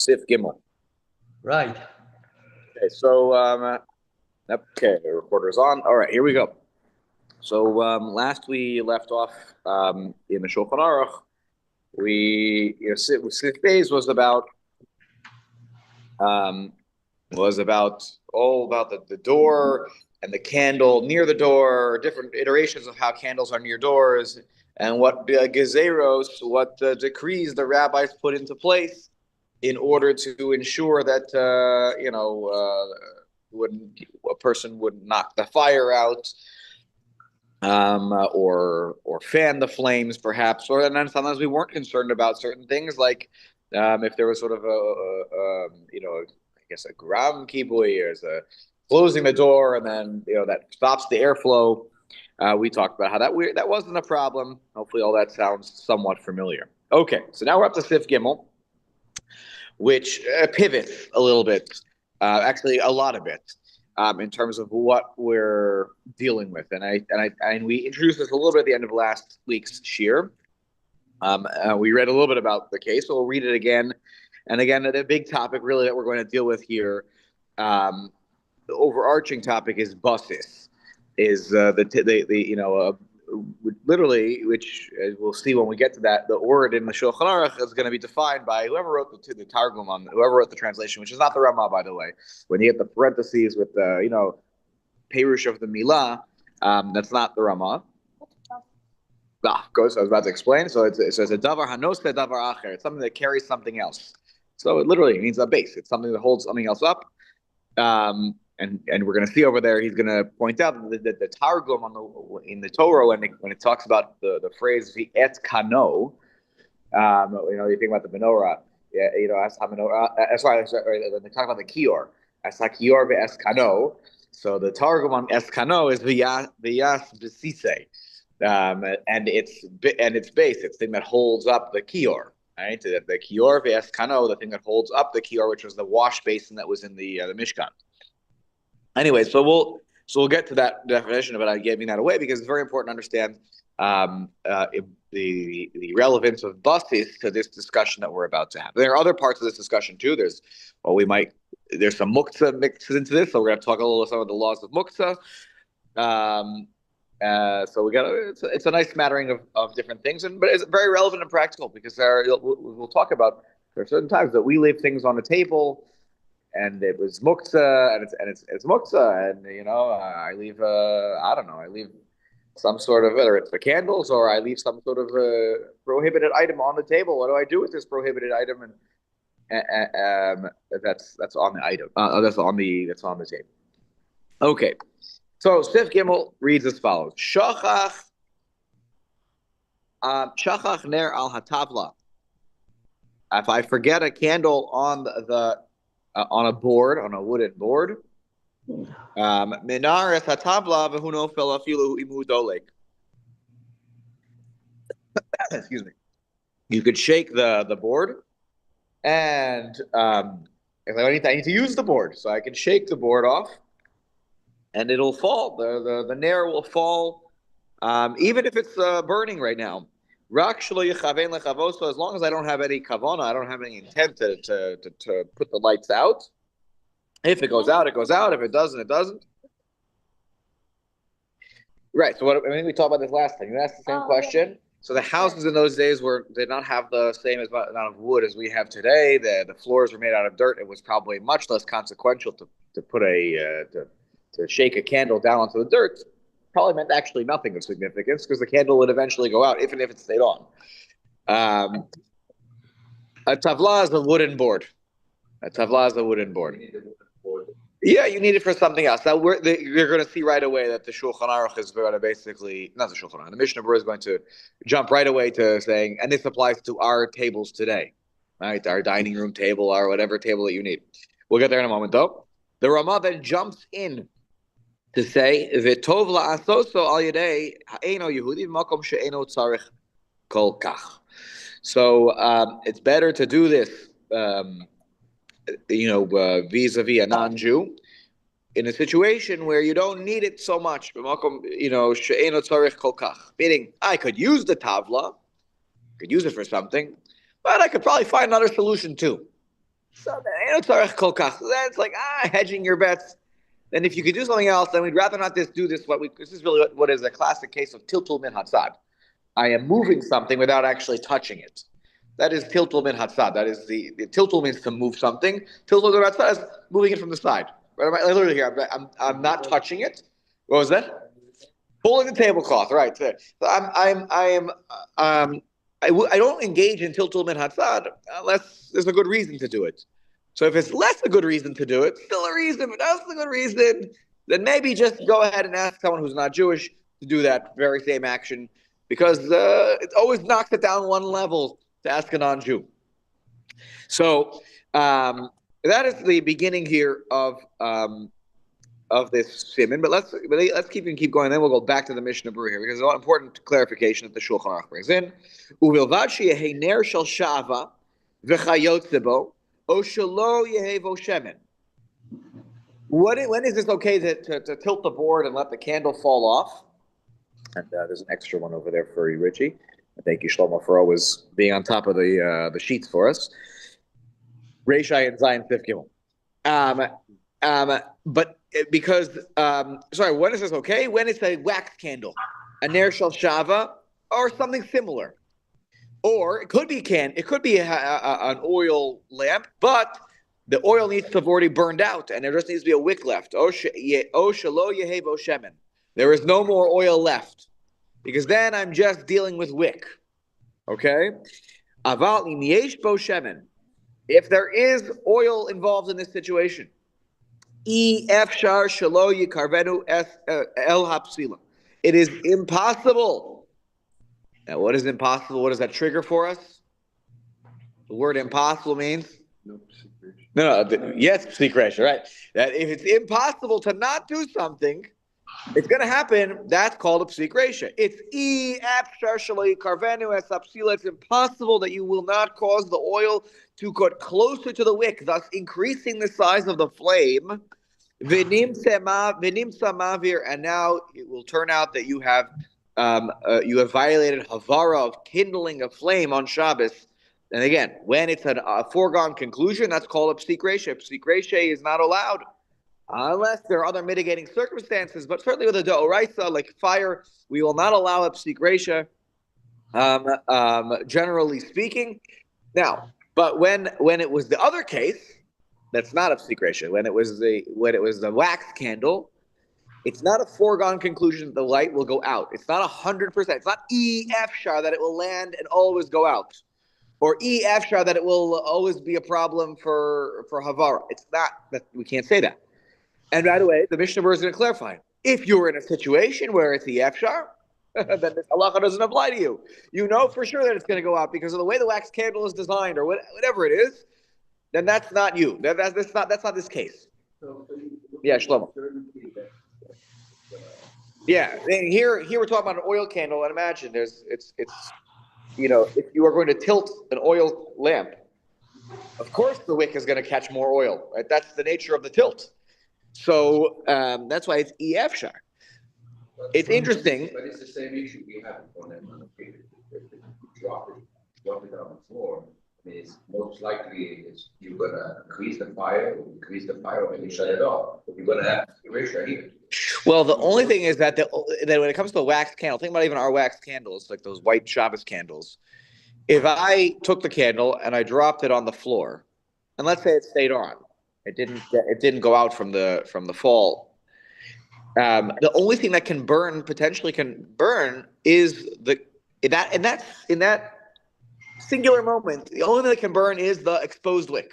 Sif Gimel. Right. Okay, so okay, the recorder's on. All right, here we go. So last we left off in the Shulchan Aruch, Sif Beis was all about the door and the candle near the door, different iterations of how candles are near doors, and what gezeros, what decrees the rabbis put into place in order to ensure that a person would knock the fire out, or fan the flames, perhaps. Or and then sometimes we weren't concerned about certain things, like if there was sort of I guess a gram kibui, or closing the door, and then that stops the airflow. We talked about how that wasn't a problem. Hopefully, all that sounds somewhat familiar. Okay, so now we're up to Sif Gimel, which pivots a little bit, actually a lot of it, in terms of what we're dealing with. And we introduced this a little bit at the end of last week's shir. We read a little bit about the case, so we'll read it again. And again, the big topic really that we're going to deal with here, the overarching topic is basis, is literally, which we'll see when we get to that, the word in the Shulchan Aruch is going to be defined by whoever wrote the Targum whoever wrote the translation, which is not the Ramah, by the way. When you get the parentheses with the Perush of the Milah, that's not the Ramah. Of course, I was about to explain. So it says a davar hanos davar acher. It's something that carries something else. So it literally means a base. It's something that holds something else up. And we're going to see over there, he's going to point out that the Targum in the Torah, when it talks about the phrase "et kano," you think about the menorah. As menorah. Sorry, when they talk about the kior, as kior ve'es kano. So the Targum on es kano is v'yas b'sisei, and it's base. It's the thing that holds up the kior. Right, the kior ve'es kano, the thing that holds up the kior, which was the wash basin that was in the Mishkan. Anyway, so we'll get to that definition, but I'm giving that away because it's very important to understand the relevance of basis to this discussion that we're about to have. There are other parts of this discussion too. There's some muktzah mixed into this, so we're going to talk a little about some of the laws of muktzah. So it's a nice smattering of different things, but it's very relevant and practical because we'll talk about there are certain times that we leave things on the table. And it was muktzah, and it's muktzah, and I leave I leave some sort of, whether it's the candles or I leave some sort of prohibited item on the table. What do I do with this prohibited item? And that's on the item. That's on the table. Okay, so Sif Gimel reads as follows: Shachach ner al hatavla. If I forget a candle on on a board, on a wooden board, minares hatabla v'huno filafilu imu dolek. Excuse me. You could shake the board, and if I need to use the board, so I can shake the board off, and it'll fall. The nair will fall, even if it's burning right now. As long as I don't have any kavana, I don't have any intent to put the lights out. If it goes out, it goes out. If it doesn't, it doesn't. Right. So we talked about this last time. You asked the same question. So the houses in those days did not have the same amount of wood as we have today. The floors were made out of dirt. It was probably much less consequential to put to shake a candle down onto the dirt. Probably meant actually nothing of significance because the candle would eventually go out, even if it stayed on. A tavla is a wooden board. Yeah, you need it for something else. Now you're going to see right away that the Shulchan Aruch is going to basically, not the Shulchan Aruch, the Mishnah Berurah is going to jump right away to saying, and this applies to our tables today, right? Our dining room table, or whatever table that you need. We'll get there in a moment, though. The Ramah then jumps in to say, "V'tov la'asoso al yedei ha'eno Yehudi makom she'eno tzarich kol kach." So it's better to do this, vis-a-vis a non-Jew, in a situation where you don't need it so much. She'eno tzarich kol kach. Meaning, I could use the tavla, could use it for something, but I could probably find another solution too. So that's like hedging your bets. And if you could do something else, then we'd rather not do this. This is really what is a classic case of tiltul min hatzad. I am moving something without actually touching it. That is tiltul min hatzad. That is the tiltul means to move something. Tiltul min hatzad is moving it from the side. Right? Literally here, I'm not touching it. What was that? Pulling the tablecloth. Right. So I don't engage in tiltul min hatzad unless there's a good reason to do it. So if it's less a good reason to do it, still a reason, but that's a good reason, then maybe just go ahead and ask someone who's not Jewish to do that very same action, because it always knocks it down one level to ask a non-Jew. So that is the beginning here of this siman. But let's keep going. Then we'll go back to the Mishnah Berurah here, because there's an important clarification that the Shulchan Aruch brings in. Uvilvad sheyehei ner shel shava v'chayotze bo. When is this okay to tilt the board and let the candle fall off? And there's an extra one over there for you, Richie. Thank you, Shlomo, for always being on top of the sheets for us. Reishai and Zion Sif Gimel. But because when is this okay? When it's a wax candle, a ner shel shava, or something similar. Or it could be an oil lamp, but the oil needs to have already burned out, and there just needs to be a wick left. There is no more oil left, because then I'm just dealing with wick. Okay? If there is oil involved in this situation, it is impossible. Now, what is impossible? What does that trigger for us? The word impossible means? Yes, psikresha, right. That if it's impossible to not do something, it's going to happen. That's called a psikresha. It's it's impossible that you will not cause the oil to get closer to the wick, thus increasing the size of the flame. And now it will turn out that you have violated havara of kindling a flame on Shabbos. And again, when it's a foregone conclusion, that's called a psik resha. Psik resha is not allowed unless there are other mitigating circumstances. But certainly with a deoraisa like fire, we will not allow a psik resha, generally speaking. Now, but when it was the other case, that's not a psik resha. When it was the wax candle, it's not a foregone conclusion that the light will go out. It's not 100%. It's not efshar that it will land and always go out, or efshar that it will always be a problem for havara. It's not that. We can't say that. And by the way, the Mishnah Berurah is going to clarify: if you're in a situation where it's efshar, then this halacha doesn't apply to you. You know for sure that it's going to go out because of the way the wax candle is designed, or whatever it is. Then that's not you. That's not this case. Yeah, Shlomo. Yeah, and here we're talking about an oil candle, and imagine if you are going to tilt an oil lamp, of course the wick is going to catch more oil, right? That's the nature of the tilt. So that's why it's efshar. It's interesting. But it's the same issue we have on it. If you drop it on the floor, it's most likely you're going to increase the fire, or maybe shut it off. But you're going to have to erase here. Well, the only thing is that when it comes to a wax candle, think about even our wax candles, like those white Shabbos candles. If I took the candle and I dropped it on the floor, and let's say it stayed on, it didn't go out from the fall. The only thing that potentially can burn is in that singular moment. The only thing that can burn is the exposed wick,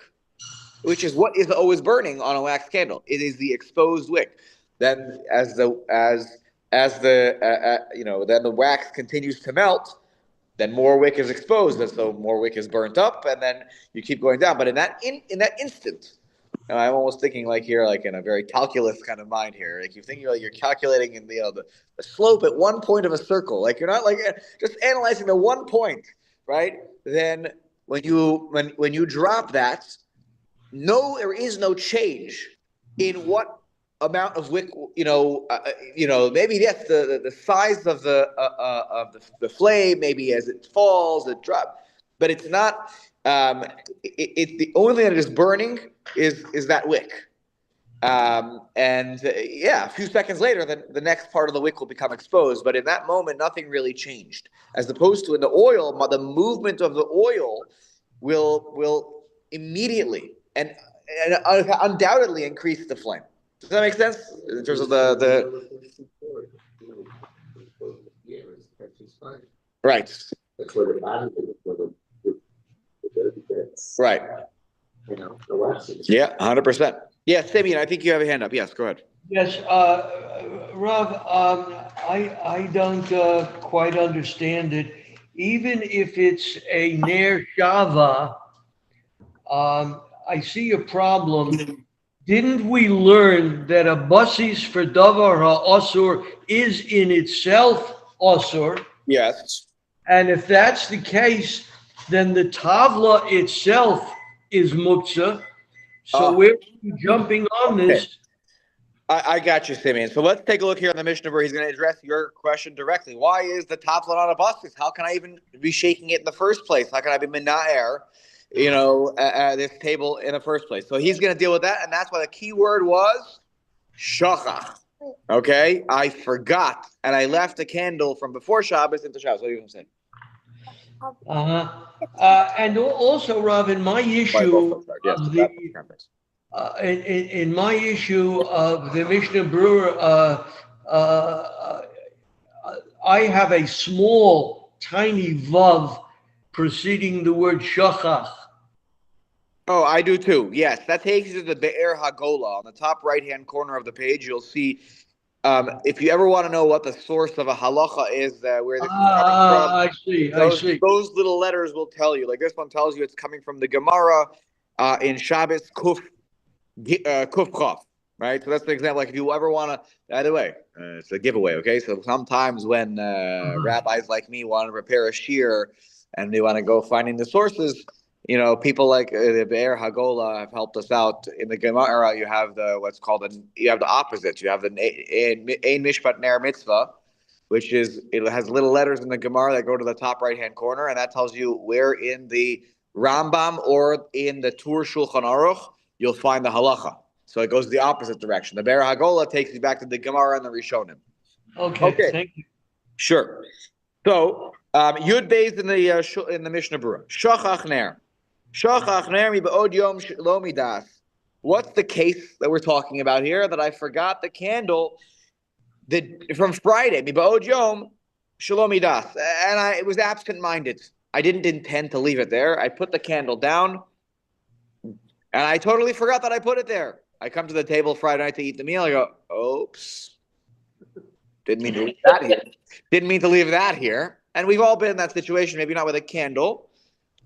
which is what is always burning on a wax candle. It is the exposed wick. Then, as the wax continues to melt, then more wick is exposed, and so more wick is burnt up, and then you keep going down. But in that instant, I'm almost thinking like in a very calculus kind of mind here. Like you think you're calculating in the slope at one point of a circle. Like you're not like just analyzing the one point, right? Then when you drop that, there is no change in what amount of wick, maybe yes, the size of the flame, maybe as it falls, it drops, but it's not The only thing that is burning is that wick. A few seconds later, the next part of the wick will become exposed. But in that moment, nothing really changed. As opposed to in the oil, the movement of the oil will immediately and undoubtedly increase the flame. Does that make sense in terms of the right? That's where the body is, Right. The last. Yeah, 100%. Yeah, Simeon, I think you have a hand up. Yes, go ahead. Yes, Rav, I don't quite understand it. Even if it's a Ner Shava, I see a problem. Didn't we learn that a basis for Davar HaOsur is in itself Osur? Yes. And if that's the case, then the Tavla itself is Muktzah. So we're jumping on this. I got you, Simeon. So let's take a look here on the Mishnah where he's going to address your question directly. Why is the tafla on a basis? How can I even be shaking it in the first place? How can I be minaer, this table in the first place? So he's going to deal with that, and that's why the key word was shachach. Okay? I forgot, and I left a candle from before Shabbos into Shabbos. What are you going to say? And also, Rav, in my issue of the in my issue of the Mishnah Brewer, I have a small, tiny vav preceding the word shachach. Oh, I do too. Yes, that takes you to the Be'er Hagola on the top right-hand corner of the page. You'll see. If you ever want to know what the source of a halacha is, where this is coming from, I see. Those little letters will tell you. Like this one tells you it's coming from the Gemara in Shabbos Kuf Chof, right? So that's the example. Like if you ever want to, by the way, it's a giveaway. Okay, so sometimes when rabbis like me want to prepare a shir and they want to go finding the sources. People like the Be'er Hagola have helped us out. In the Gemara, you have you have the opposite. You have the Ein Mishpat Ner Mitzvah, which it has little letters in the Gemara that go to the top right-hand corner, and that tells you where in the Rambam or in the Tur Shulchan Aruch you'll find the halacha. So it goes the opposite direction. The Be'er Hagola takes you back to the Gemara and the Rishonim. Okay. Thank you. Sure. So Yud Beis in the Mishnah Berurah. Shachach Ner. Shachach ner mi ba'od yom lo midas. What's the case that we're talking about here? That I forgot the candle from Friday. Mi ba'od yom shalom midas, and I was absent-minded. I didn't intend to leave it there. I put the candle down, and I totally forgot that I put it there. I come to the table Friday night to eat the meal. I go, oops, didn't mean to leave that here. Didn't mean to leave that here. And we've all been in that situation. Maybe not with a candle.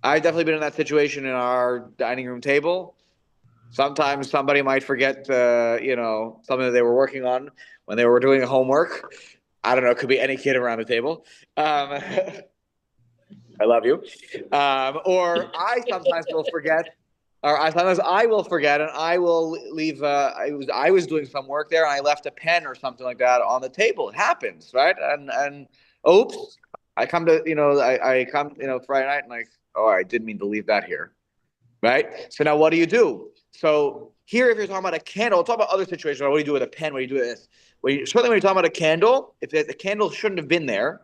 I've definitely been in that situation in our dining room table. Sometimes somebody might forget, something that they were working on when they were doing homework. I don't know. It could be any kid around the table. I love you. Or I sometimes will forget, sometimes I will forget, and I will leave. I was doing some work there, and I left a pen or something like that on the table. It happens, right? And oops, I come to I come Friday night and I didn't mean to leave that here, right? So now what do? So here, if you're talking about a candle, we'll talk about other situations. What do you do with a pen? What do you do with this? Certainly when you're talking about a candle, if the candle shouldn't have been there,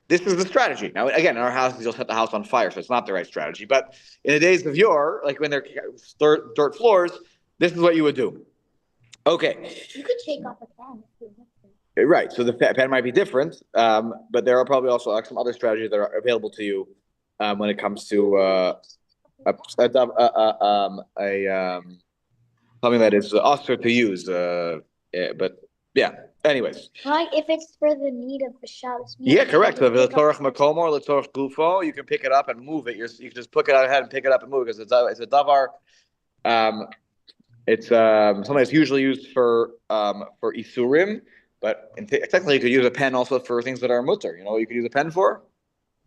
this is the strategy. Now, again, in our houses, you'll set the house on fire, so it's not the right strategy. But in the days of yore, like when they're dirt floors, this is what you would do. Okay. You could shake off a pen. Right. So the pen might be different, but there are probably also some other strategies that are available to you when it comes to something that is also to use. But yeah. Anyways. Right, if it's for the need of the Shabbos. Yeah, correct. So L'tzorech makom or L'tzorech gufo, you can pick it up and move it. You can just pick it out ahead and pick it up and move it because it's a davar. It's something that's usually used for isurim, but technically you could use a pen also for things that are mutter. You know what you could use a pen for?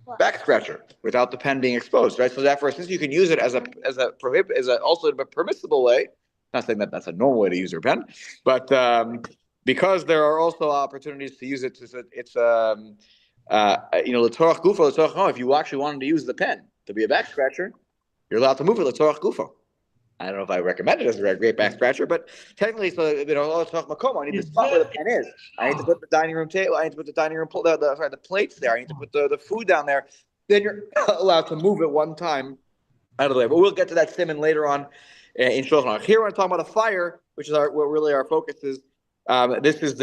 What? Back scratcher without the pen being exposed, right? So therefore, since you can use it as also a permissible way, not saying that that's a normal way to use your pen, but because there are also opportunities to use it, it's l'torach gufa, l'torach no. If you actually wanted to use the pen to be a back scratcher, you're allowed to move it. L'tzorach gufo. I don't know if I recommend it as a great back scratcher, but technically, so l'tzorach makom. I need the spot where the pen is. I need to put the dining room table. I need to put the dining room the plates there. I need to put the food down there. Then you're allowed to move it one time out of the way. But we'll get to that simon later on in Shulchan Aruch. Here we're talking about a fire, which is what really our focus is. This is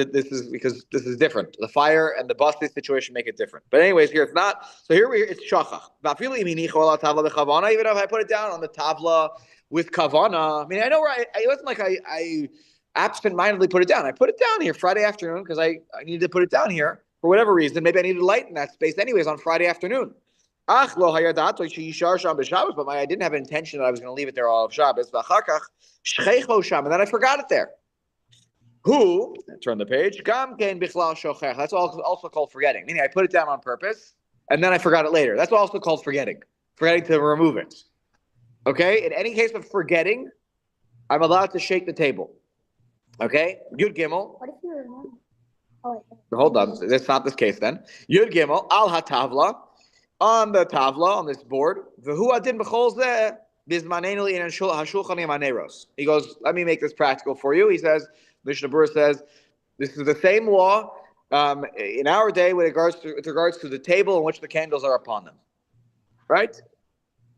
because this is different. The fire and the busty situation make it different. But anyways, here it's not. So here it's shachach. Even if I put it down on the tavla with kavana, I mean, I know it wasn't like I absent-mindedly put it down. I put it down here Friday afternoon because I needed to put it down here for whatever reason. Maybe I needed light in that space anyways on Friday afternoon. But I didn't have an intention that I was going to leave it there all of Shabbos. And then I forgot it there. Who, turn the page, that's also called forgetting. Meaning I put it down on purpose, and then I forgot it later. That's also called forgetting to remove it. Okay? In any case of forgetting, I'm allowed to shake the table. Okay? Yud Gimel. What if you remember? Oh, wait. Hold on. That's not this case then. Yud Gimel, al ha-tavla. On the tavla, on this board, he goes, let me make this practical for you. He says, Mishnah Berurah says, this is the same law in our day with regards to the table in which the candles are upon them. Right?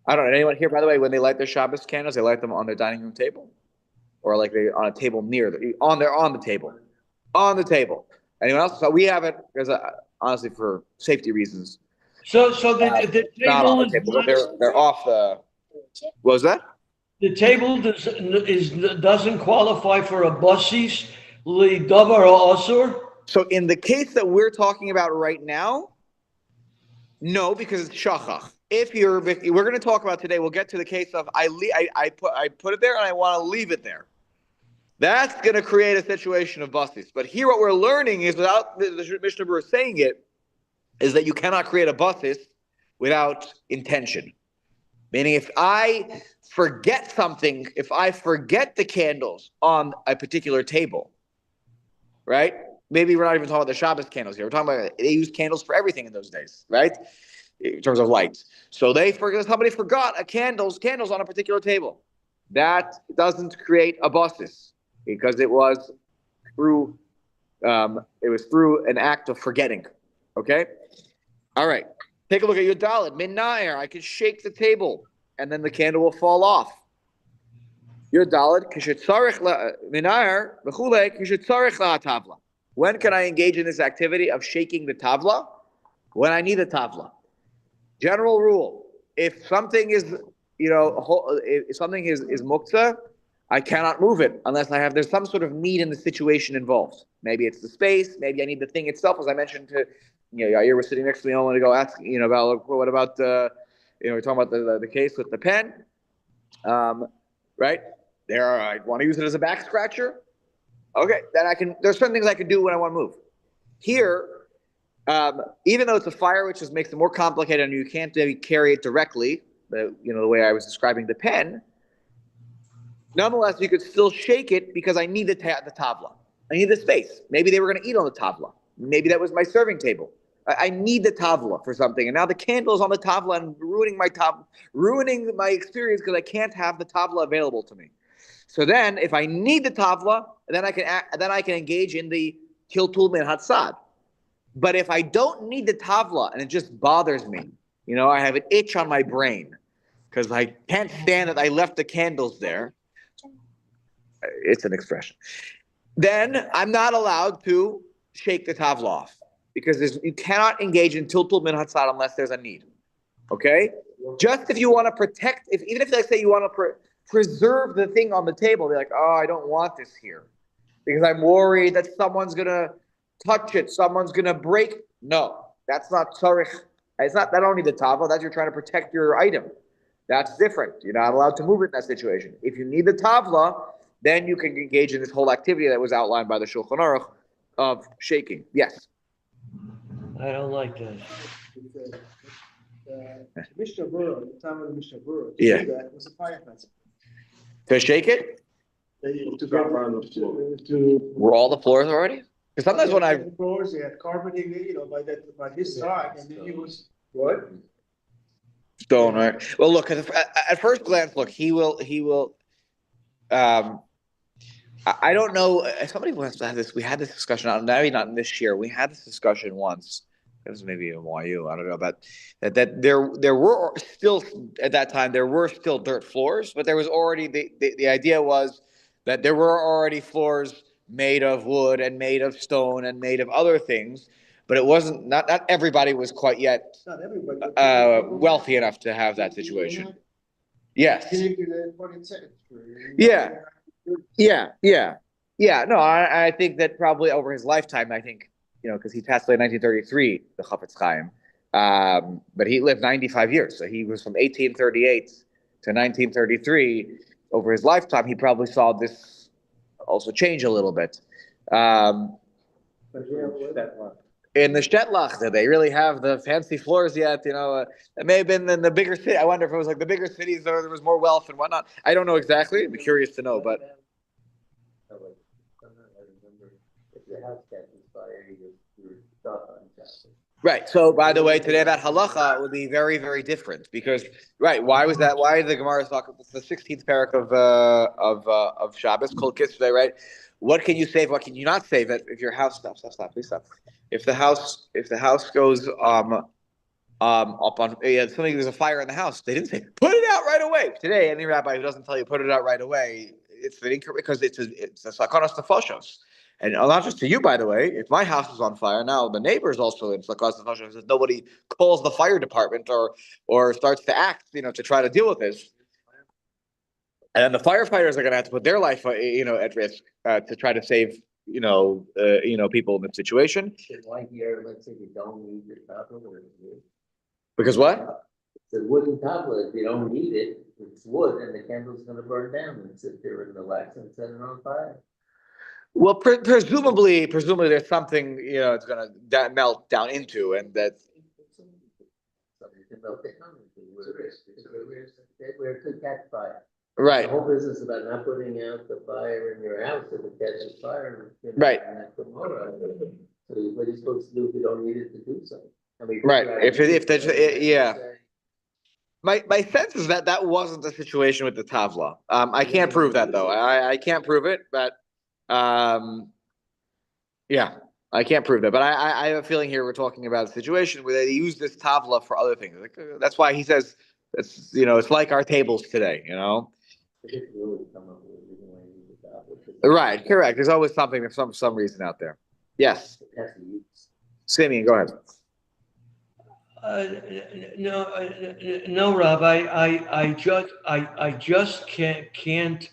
I don't know. Anyone here, by the way, when they light their Shabbos candles, they light them on their dining room table? Or like they on a table near on the table. On the table. Anyone else? So we haven't, because honestly, for safety reasons. So the table is not, they're off the. What was that? The table doesn't qualify for a basis li davar or asur. So in the case that we're talking about right now, no, because it's shachach. We're going to talk about today, we'll get to the case of I put it there and I want to leave it there. That's going to create a situation of basis. But here, what we're learning is, without the Mishnah Berurah saying it, is that you cannot create a basis without intention. Meaning, if I forget something, if I forget the candles on a particular table, right? Maybe we're not even talking about the Shabbos candles here. We're talking about they used candles for everything in those days, right? In terms of lights. So somebody forgot candles on a particular table. That doesn't create a basis because it was through an act of forgetting. Okay? All right. Take a look at your Dalet. Min Nair. I can shake the table, and then the candle will fall off. Your Dalet. Min Nair. Tavla. When can I engage in this activity of shaking the tavla? When I need a tavla. General rule: if something is, if something is muktzah, I cannot move it unless there's some sort of need in the situation involved. Maybe it's the space. Maybe I need the thing itself, as I mentioned to. Yair was sitting next to me. I want to go ask, about what about we're talking about the case with the pen, right? I want to use it as a back scratcher. Okay, then there's certain things I can do when I want to move. Here, even though it's a fire, which just makes it more complicated, and you can't maybe carry it directly, the way I was describing the pen. Nonetheless, you could still shake it because I need the tavla. I need the space. Maybe they were going to eat on the tavla. Maybe that was my serving table. I need the tavla for something, and now the candle is on the tavla and ruining my experience because I can't have the tavla available to me. So then, if I need the tavla, then I can engage in the kiltul min hatzad. But if I don't need the tavla and it just bothers me, I have an itch on my brain because I can't stand that I left the candles there. It's an expression. Then I'm not allowed to shake the tavla off because you cannot engage in tiltul min hatzad unless there's a need. Okay? Just if you want to protect, even if let's say you want to preserve the thing on the table, they're like, oh, I don't want this here because I'm worried that someone's gonna touch it, someone's gonna break. No, that's not tzarich. It's not. That don't need the tavla. That's you're trying to protect your item. That's different. You're not allowed to move it in that situation. If you need the tavla, then you can engage in this whole activity that was outlined by the Shulchan Aruch of shaking. Yes. I don't like that. The Mishnah Berurah, the time of the Mishnah Berurah, Yeah. that was a fire fence. To shake it? To drop on the floor. Were all the floors already? Because sometimes when the floors, they had carpeting, by this side, and then it was what? Stone, right? Well, look, at first glance, look, he will. I don't know. Somebody wants to have this. We had this discussion. Maybe not this year. We had this discussion once. It was maybe in YU. I don't know, but that there were still at that time there were still dirt floors, but there was already the idea was that there were already floors made of wood and made of stone and made of other things, but it wasn't not everybody was quite yet Not everybody. wealthy enough to have that situation. Yes. Yeah. Yeah. No, I think that probably over his lifetime, I think, because he passed away in 1933, the Chafetz Chaim, but he lived 95 years. So he was from 1838 to 1933. Over his lifetime, he probably saw this also change a little bit. In the Shtetlach, did they really have the fancy floors yet? It may have been in the bigger city. I wonder if it was like the bigger cities where there was more wealth and whatnot. I don't know exactly. I'd be curious to know, but. Right. So, by the way, today that halacha would be very, very different because, right? Why was that? Why the Gemara is talking? It's the 16th parak of Shabbos, Kol Kitzveh, right? What can you save? What can you not save? If your house stop, please stop. If the house goes up on something, there's a fire in the house. They didn't say put it out right away. Today, any rabbi who doesn't tell you put it out right away, it's the incorrect because it's a sakanos nefashos. And not just to you, by the way. If my house is on fire now, the neighbors also in sakanos nefashos. Nobody calls the fire department or starts to act, to try to deal with this. And then the firefighters are going to have to put their life, at risk to try to save, people in the situation. Why here, let's say you don't need the tablet? Because what? It's a wooden tablet. You don't need it. It's wood, and the candle's going to burn down and sit there in the wax and set it on fire. Well, presumably, there's something it's going to melt down into, and that's. Something to melt down into. Where it could catch fire. Right. The whole business about not putting out the fire in your house if it catches fire. Right. So what are you supposed to do if you don't need it to do something? Right. If there's yeah. My sense is that wasn't the situation with the Tavla. I can't prove that though. I can't prove it, but yeah, I can't prove that. But I have a feeling here we're talking about a situation where they use this Tavla for other things. That's why he says it's it's like our tables today. Right, correct. There's always something for some reason out there. Yes. Simeon, go ahead. No, Rob. I just can't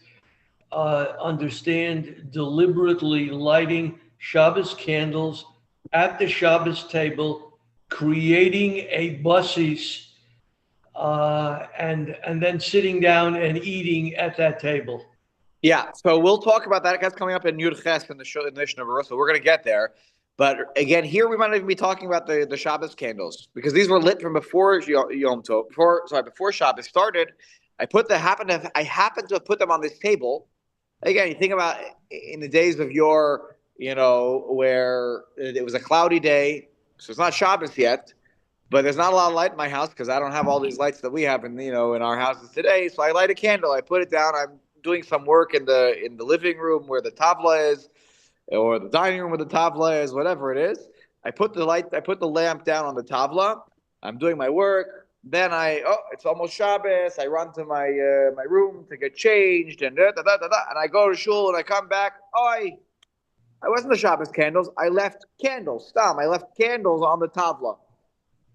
understand deliberately lighting Shabbos candles at the Shabbos table, creating a busis, and then sitting down and eating at that table. Yeah, so we'll talk about that. That's coming up in Yud Ches in the show in the Mishnah Berurah. So we're going to get there. But again, here we might even be talking about the Shabbos candles because these were lit from before Yom Tov. Before Shabbos started. I happened to have put them on this table. Again, you think about in the days of yore, where it was a cloudy day, so it's not Shabbos yet. But there's not a lot of light in my house because I don't have all these lights that we have in our houses today. So I light a candle. I put it down. I'm doing some work in the living room where the tavla is, or the dining room where the tavla is, whatever it is. I put the lamp down on the tavla. I'm doing my work. Then it's almost Shabbos. I run to my room to get changed and and I go to shul and I come back. I wasn't the Shabbos candles. I left candles. I left candles on the tavla.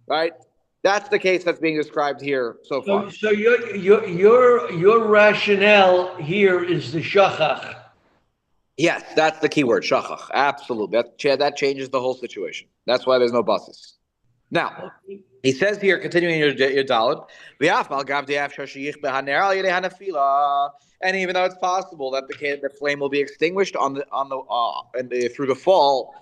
Right, that's the case that's being described here so far. So your rationale here is the shachach. Yes, that's the key word, shachach. Absolutely, that changes the whole situation. That's why there's no buses. Now, he says here, continuing your Dalet, and even though it's possible that the flame will be extinguished through the fall.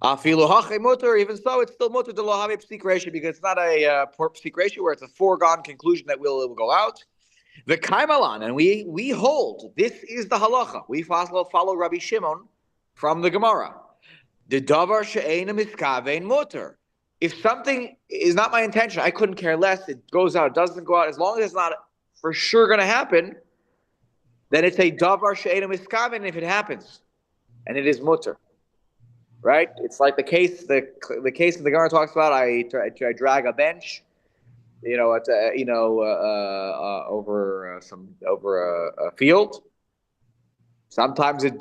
Even so, it's still mutter to lo have psik ratio because it's not a psik ratio where it's a foregone conclusion that it will go out. The kaimalan, and we hold this is the halacha. We follow Rabbi Shimon from the Gemara. The davar she'ein miskavein mutter. if something is not my intention, I couldn't care less. It goes out, it doesn't go out. As long as it's not for sure going to happen, then it's a davar she'ena miskaven if it happens, and it is mutter, right? It's like the case the case that the Gemara talks about. I drag a bench, over a field. Sometimes the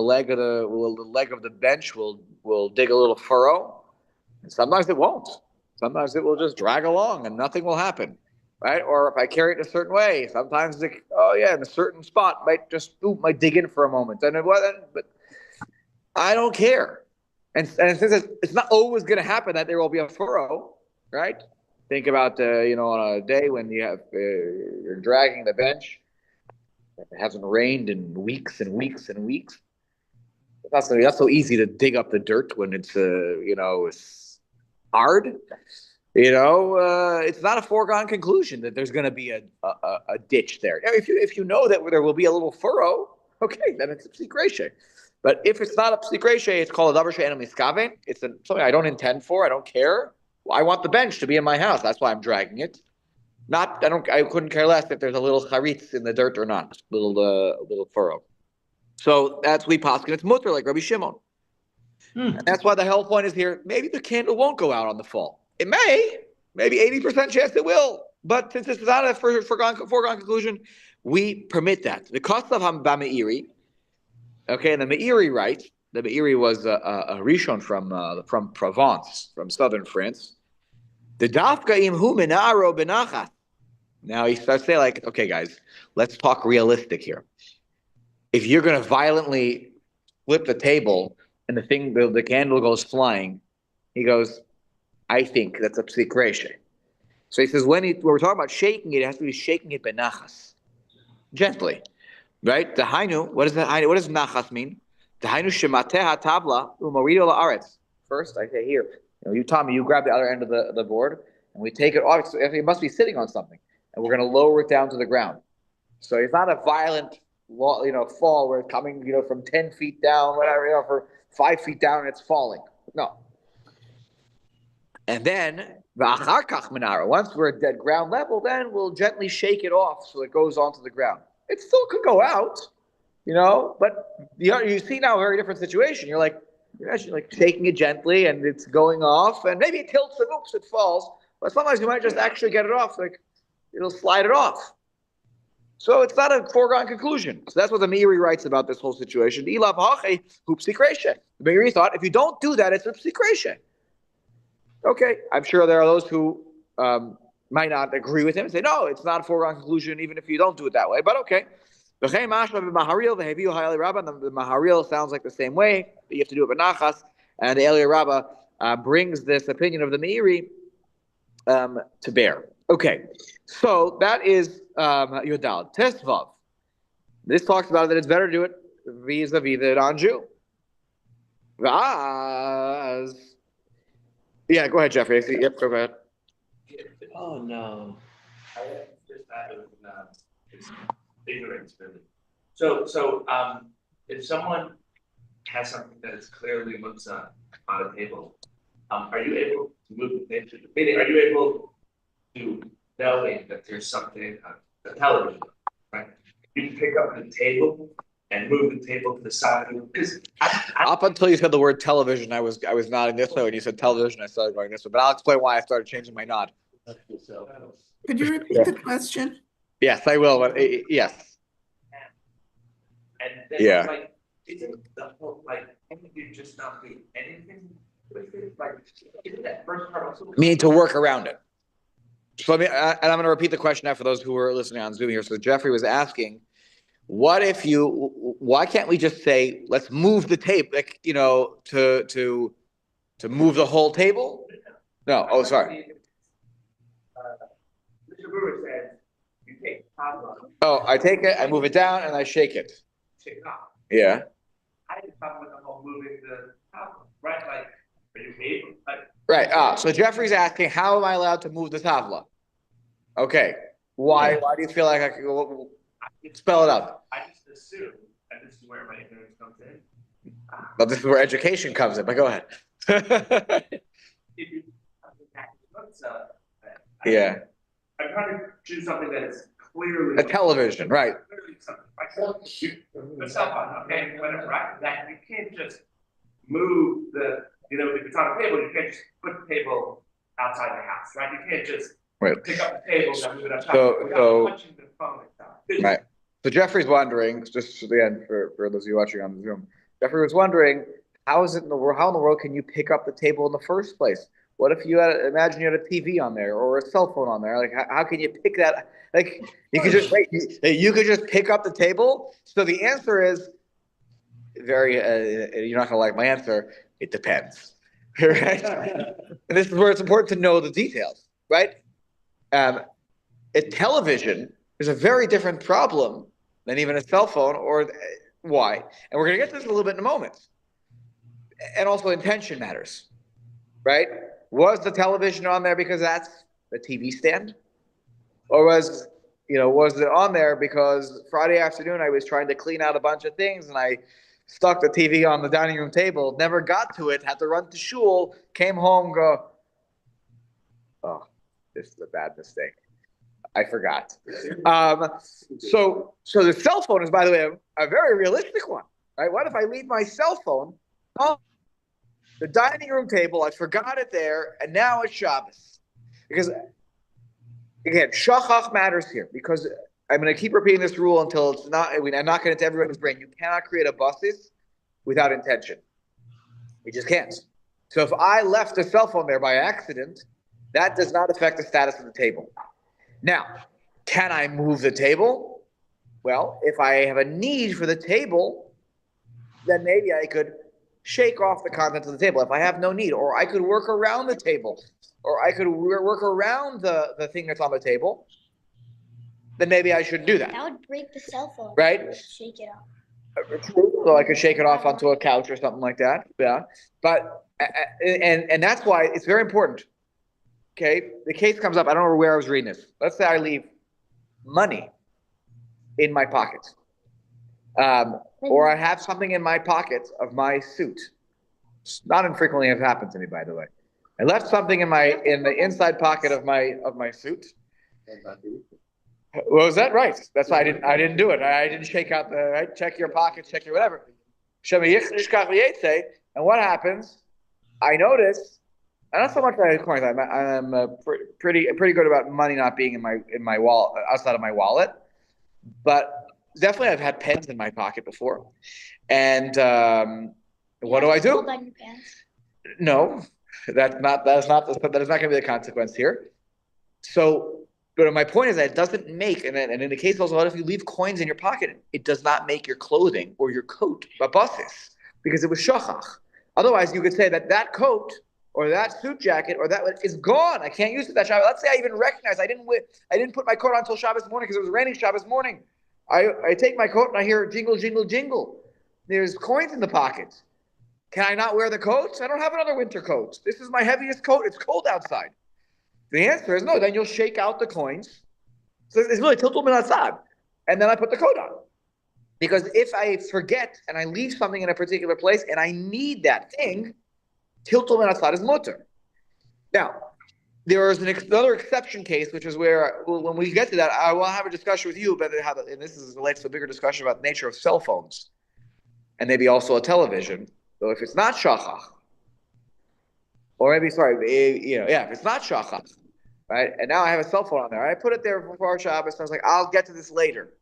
leg of the bench will dig a little furrow, and sometimes it won't. Sometimes it will just drag along and nothing will happen, right? Or if I carry it in a certain way, sometimes in a certain spot might dig in for a moment, but I don't care. And since it's not always going to happen that there will be a furrow, right? Think about on a day when you're dragging the bench. It hasn't rained in weeks and weeks and weeks. That's so easy to dig up the dirt when it's it's hard. It's not a foregone conclusion that there's going to be a ditch there. Now, if you know that there will be a little furrow, okay, then it's a psikreshe. But if it's not a psikreshe, it's called a davar she'ena miskaven. It's something I don't intend for. I don't care. I want the bench to be in my house. That's why I'm dragging it. I couldn't care less if there's a little charitz in the dirt or not, little furrow. So that's we paskin. It's mutter like Rabbi Shimon, and that's why the whole point is here. Maybe the candle won't go out on the fall. It may, maybe 80% chance it will. But since it's not a foregone conclusion, we permit that. The cost of Meiri, okay, and the Meiri writes. The Meiri was a Rishon from Provence, from southern France. The dafka imhu minaro benachat. Now he starts saying, like, okay, guys, let's talk realistic here. If you're going to violently flip the table and the candle goes flying, he goes, I think that's a psikreshe. So he says, when we're talking about shaking it, it has to be shaking it benachas, gently, right? The hainu, what does nachas mean? The hainu shemateh tabla umarido la'aretz. First, I say here, you Tommy, you grab the other end of the board, and we take it off. So it must be sitting on something, and we're going to lower it down to the ground. So it's not a violent, fall where it's coming, from 10 feet down, whatever, for 5 feet down, and it's falling. No. And then once we're at dead ground level, then we'll gently shake it off so it goes onto the ground. It still could go out, but you see now a very different situation. You're actually like shaking it gently and it's going off, and maybe it tilts and oops, it falls. But sometimes you might just actually get it off, like it'll slide it off. So it's not a foregone conclusion. So that's what the Meiri writes about this whole situation. The Meiri thought if you don't do that, it's a psikreshe. Okay, I'm sure there are those who might not agree with him and say, no, it's not a foregone conclusion even if you don't do it that way. But okay. The Maharil sounds like the same way. You have to do it with Nachas. And the Eliyah Rabbah brings this opinion of the Meiri to bear. Okay, so that is Yodal. Tesvav. This talks about that it's better to do it vis-a-vis the non-Jew. Yeah, go ahead, Jeffrey. Yep, go ahead. Oh, no. I just it's ignorance, really. So if someone has something that is clearly looks on a table, are you able to move the table? Meaning, are you able to knowing that there's something on the television, right? You pick up the table and move the table to the side of it. Because up until you said the word television, I was nodding this way. When you said television, I started going this way. But I'll explain why I started changing my nod. Could you repeat the question? Yes, I will. But yes. And then isn't the whole can you just not do anything with it? Isn't that first part also? Meaning to work around it. So and I'm going to repeat the question now for those who are listening on Zoom here. So Jeffrey was asking, why can't we just say, let's move the tape, to move the whole table? No. Oh, sorry. Mr. Brewer said, you take the top off. Oh, I take it, I move it down, and I shake it. Shake it off. Yeah. I didn't talk about the whole moving the top off, right? Are you able? Right. So Jeffrey's asking, how am I allowed to move the tavla? Okay. Why? Yeah. Why do you feel like I can spell it out? I just assume that this is where my ignorance comes in. But this is where education comes in. But go ahead. if you, Yeah. I'm trying to do something that is clearly. A television, right? Clearly something, right? A cell phone, okay, whatever, right? That you can't just move the, if it's on a table, you can't just put the table outside the house, right? You can't just Right. pick up the table and move it outside So- without touching the phone itself. Right. So Jeffrey's wondering, just again for those of you watching on Zoom, Jeffrey was wondering, how in the world can you pick up the table in the first place? What if imagine you had a TV on there or a cell phone on there? Like, how can you pick that? Like, you could just you could just pick up the table. So the answer is very. You're not gonna like my answer. It depends, right? And this is where it's important to know the details, right? A television is a very different problem than even a cell phone. Or why? And we're gonna get to this a little bit in a moment. And also, intention matters, right? Was the television on there because that's the TV stand? Or was it on there because Friday afternoon I was trying to clean out a bunch of things and I stuck the TV on the dining room table, never got to it, had to run to shul, came home, go, oh, this is a bad mistake. I forgot. So the cell phone is, by the way, a very realistic one, right? What if I leave my cell phone on the dining room table? I forgot it there, and now it's Shabbos. Because, again, shachach matters here. Because I'm going to keep repeating this rule until it's not. I'm not going to everybody's brain. You cannot create a basis without intention. You just can't. So if I left the cell phone there by accident, that does not affect the status of the table. Now, can I move the table? Well, if I have a need for the table, then maybe I could shake off the contents of the table if I have no need, or I could work around the table, or I could work around the thing that's on the table. Then maybe I shouldn't do that. That would break the cell phone. Right? Shake it off. True. So I could shake it off onto a couch or something like that. Yeah. But and that's why it's very important. Okay. The case comes up. I don't know where I was reading this. Let's say I leave money in my pocket. Or I have something in my pocket of my suit. Not infrequently have happened to me, by the way. I left something in the inside pocket of my suit. What was that? Right. That's why I didn't do it. I didn't shake out right. Check your pockets, check your whatever. And what happens? I notice, and not so much that I'm pretty good about money not being in my wallet, outside of my wallet, but definitely I've had pens in my pocket before. And what do I do? Hold on your pants. No, that is not going to be the consequence here. So, but my point is that it doesn't make, and in the case also, if you leave coins in your pocket, it does not make your clothing or your coat a basis because it was shachach. Otherwise, you could say that coat or that suit jacket or that is gone. I can't use it that Shabbos. Let's say I even recognize I didn't put my coat on until Shabbos morning because it was raining Shabbos morning. I take my coat and I hear jingle, jingle, jingle. There's coins in the pocket. Can I not wear the coat? I don't have another winter coat. This is my heaviest coat. It's cold outside. The answer is no. Then you'll shake out the coins. So it's really tiltul min hatzad. And then I put the coat on. Because if I forget and I leave something in a particular place and I need that thing, tiltul min hatzad is mutter. Now, there is another exception case, which is where, when we get to that, I will have a discussion with you about how, and this relates to a bigger discussion about the nature of cell phones and maybe also a television. So if it's not shachach, or maybe, if it's not shachach, right? And now I have a cell phone on there. I put it there before Shabbos. I was like, I'll get to this later,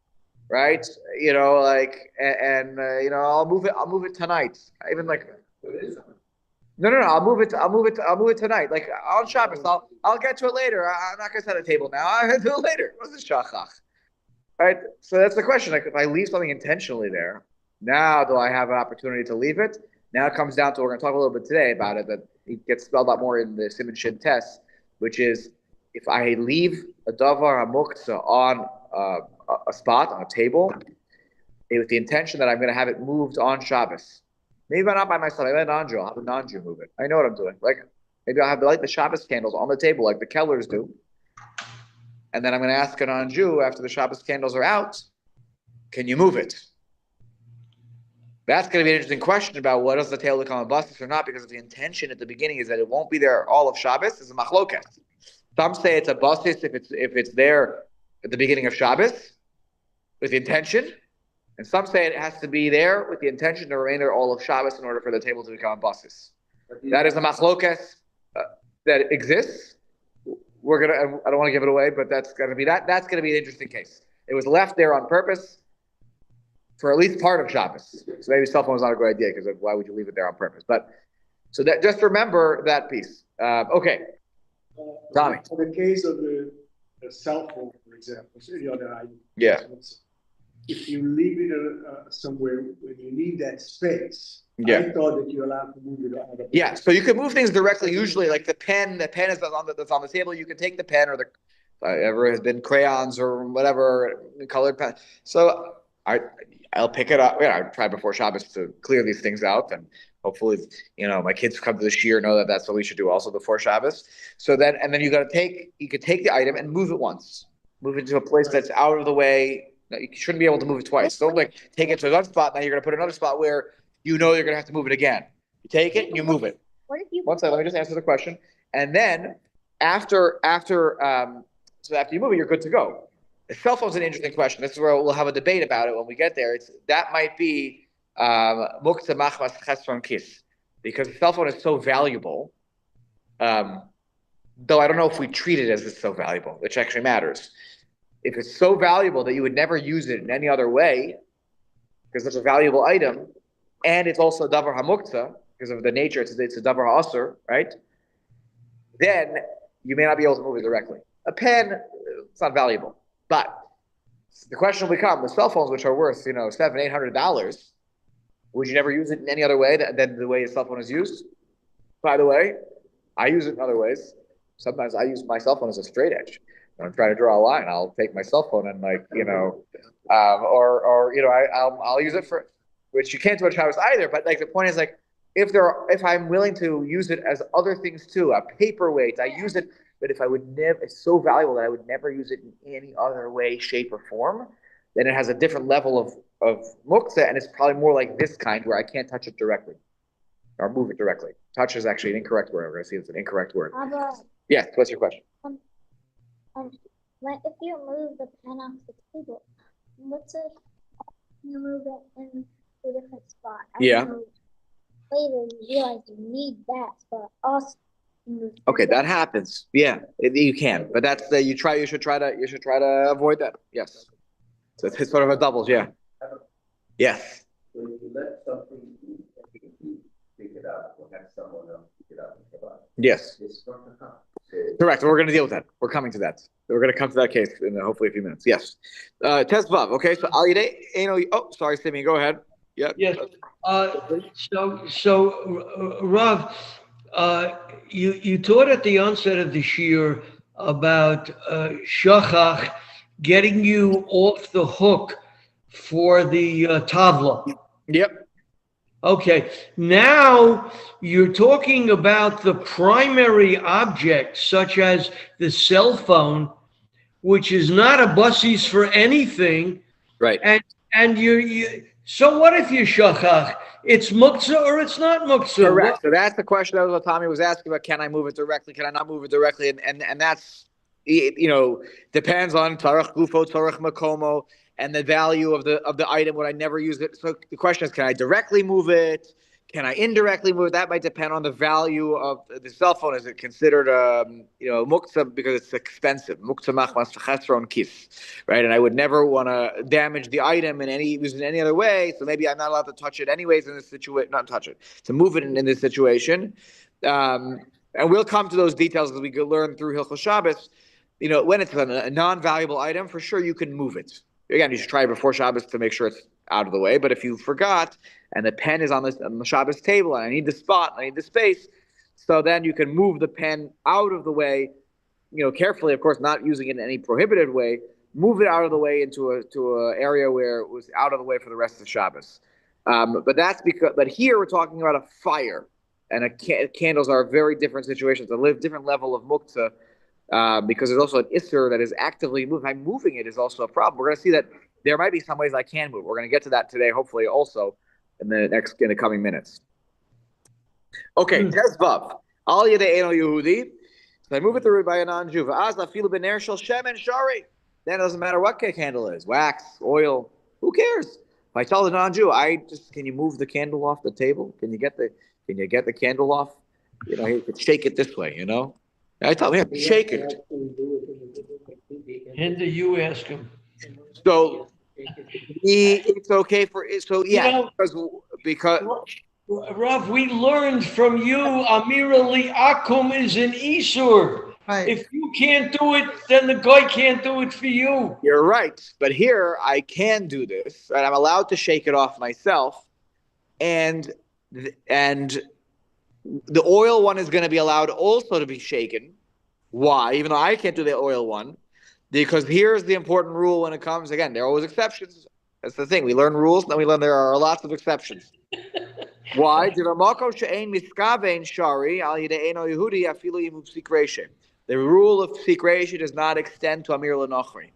right? I'll move it tonight. I even like. No. I'll move it tonight. Like on Shabbos, I'll get to it later. I'm not gonna set a table now. I'll do it later. What's this shachach? Right. So that's the question. Like if I leave something intentionally there, now do I have an opportunity to leave it? Now it comes down to, we're going to talk a little bit today about it, that it gets spelled out more in the Siman Shin test, which is if I leave a davar hamuktzah on a spot, on a table, with the intention that I'm going to have it moved on Shabbos. Maybe not by myself. I'll have a non-Jew move it. I know what I'm doing. Like maybe I'll have the Shabbos candles on the table like the Kellers do. And then I'm going to ask a non-Jew after the Shabbos candles are out, can you move it? That's going to be an interesting question about what does the table become a basis or not, because the intention at the beginning is that it won't be there all of Shabbos. It's a machlokas. Some say it's a basis if it's there at the beginning of Shabbos with the intention, and some say it has to be there with the intention to remain there all of Shabbos in order for the table to become a basis. That is a machlokas that exists. We're gonna. I don't want to give it away, but that's gonna be that. That's gonna be an interesting case. It was left there on purpose for at least part of Shabbos. So maybe cell phone is not a good idea because why would you leave it there on purpose? But so that just remember that piece. Okay, Tommy. For the case of the cell phone, for example, so the other item. Yeah. If you leave it somewhere when you need that space, Yeah. I thought that you're allowed to move it out of. Yeah, so you can move things directly. Usually, like the pen is that's on the table. You can take the pen or the ever has been crayons or whatever colored pen. So I'll pick it up. I try before Shabbos to clear these things out, and hopefully, my kids come to the shiur know that that's what we should do also before Shabbos. So then you could take the item and move it once, move it to a place that's out of the way. You shouldn't be able to move it twice. Don't take it to another spot. Now you're going to put another spot where you're going to have to move it again. You take it and you move it. What if you? One second, let me just answer the question. And then after you move it, you're good to go. The cell phone's an interesting question. This is where we'll have a debate about it when we get there. That might be muktzah machmas chesron kis, because the cell phone is so valuable. Though I don't know if we treat it as it's so valuable, which actually matters. If it's so valuable that you would never use it in any other way, because it's a valuable item, and it's also davar hamuktzah because of the nature, it's a davar ha'asur, right? Then you may not be able to move it directly. A pen, it's not valuable. But the question will become: the cell phones, which are worth $700-800, would you never use it in any other way than the way a cell phone is used? By the way, I use it in other ways. Sometimes I use my cell phone as a straight edge. When I'm trying to draw a line, I'll take my cell phone and I'll use it for, which you can't do at Shabbos either. But the point is if I'm willing to use it as other things too, a paperweight, I use it. But if I would never, it's so valuable that I would never use it in any other way, shape, or form, then it has a different level of muktzah, and it's probably more like this kind where I can't touch it directly or move it directly. Touch is actually an incorrect word. We're going to see it's an incorrect word. Yes, what's your question? If you move the pen off the table, what's if you move it in a different spot? Yeah. Later, you realize you need that spot also. Okay, that happens. Yeah, you can, but that's you should try to avoid that. Yes, so it's sort of a doubles. Yeah. Yes. So if you let something pick it up or have someone else pick it up. Yes. It's not a harm. Correct. We're going to deal with that. We're coming to that. We're going to come to that case in hopefully a few minutes. Yes. Test Vav. Okay. So Al Yidei. Oh, sorry, Simi. Go ahead. Yeah. Yes. So Rav, you taught at the onset of the shiur about shachach getting you off the hook for the tavla. Yep. Okay, now you're talking about the primary object, such as the cell phone, which is not a basis for anything. Right. And so what if you shachach? It's muktzah or it's not muktzah? Correct. So that's the question that Tommy was asking about. Can I move it directly? Can I not move it directly? And that's, depends on tarach gufo, tarach makomo, and the value of the item. Would I never use it? So the question is, can I directly move it? Can I indirectly move it? That might depend on the value of the cell phone. Is it considered muktzah because it's expensive? Muktzah machmas chesron kis, right? And I would never want to damage the item use it in any other way. So maybe I'm not allowed to touch it anyways in this situation. Not touch it, to move it in this situation. And we'll come to those details as we learn through Hilchot Shabbat. When it's a non-valuable item, for sure you can move it. Again, you should try it before Shabbos to make sure it's out of the way. But if you forgot and the pen is on the Shabbos table and I need the spot, I need the space, so then you can move the pen out of the way, carefully, of course, not using it in any prohibited way. Move it out of the way into a area where it was out of the way for the rest of Shabbos. But here we're talking about a fire, and candles are very different situations. A different level of muktzah. Because there's also an isser that is actively moving. I'm moving it is also a problem. We're going to see that there might be some ways I can move. We're going to get to that today, hopefully, also. in the coming minutes. Okay, Tezvav. Al Yedei Eno Yehudi. So I move it through by a non-Jew. V'az afilu b'ner shel shemen shari. Then it doesn't matter what candle is, wax, oil. Who cares? If I tell the non-Jew, can you move the candle off the table? Can you get the candle off? You know, you could shake it this way. You know, I tell him, shake it. And you ask him. So it's okay for so yeah, because Rav, we learned from you, Amira Li Akum is an Isur. Right. If you can't do it, then the guy can't do it for you. You're right. But here I can do this, and I'm allowed to shake it off myself. And the oil one is going to be allowed also to be shaken. Why? Even though I can't do the oil one. Because here's the important rule when it comes, again, there are always exceptions. That's the thing. We learn rules, and then we learn there are lots of exceptions. Why? The rule of sikreshe does not extend to Amir L'Nochri.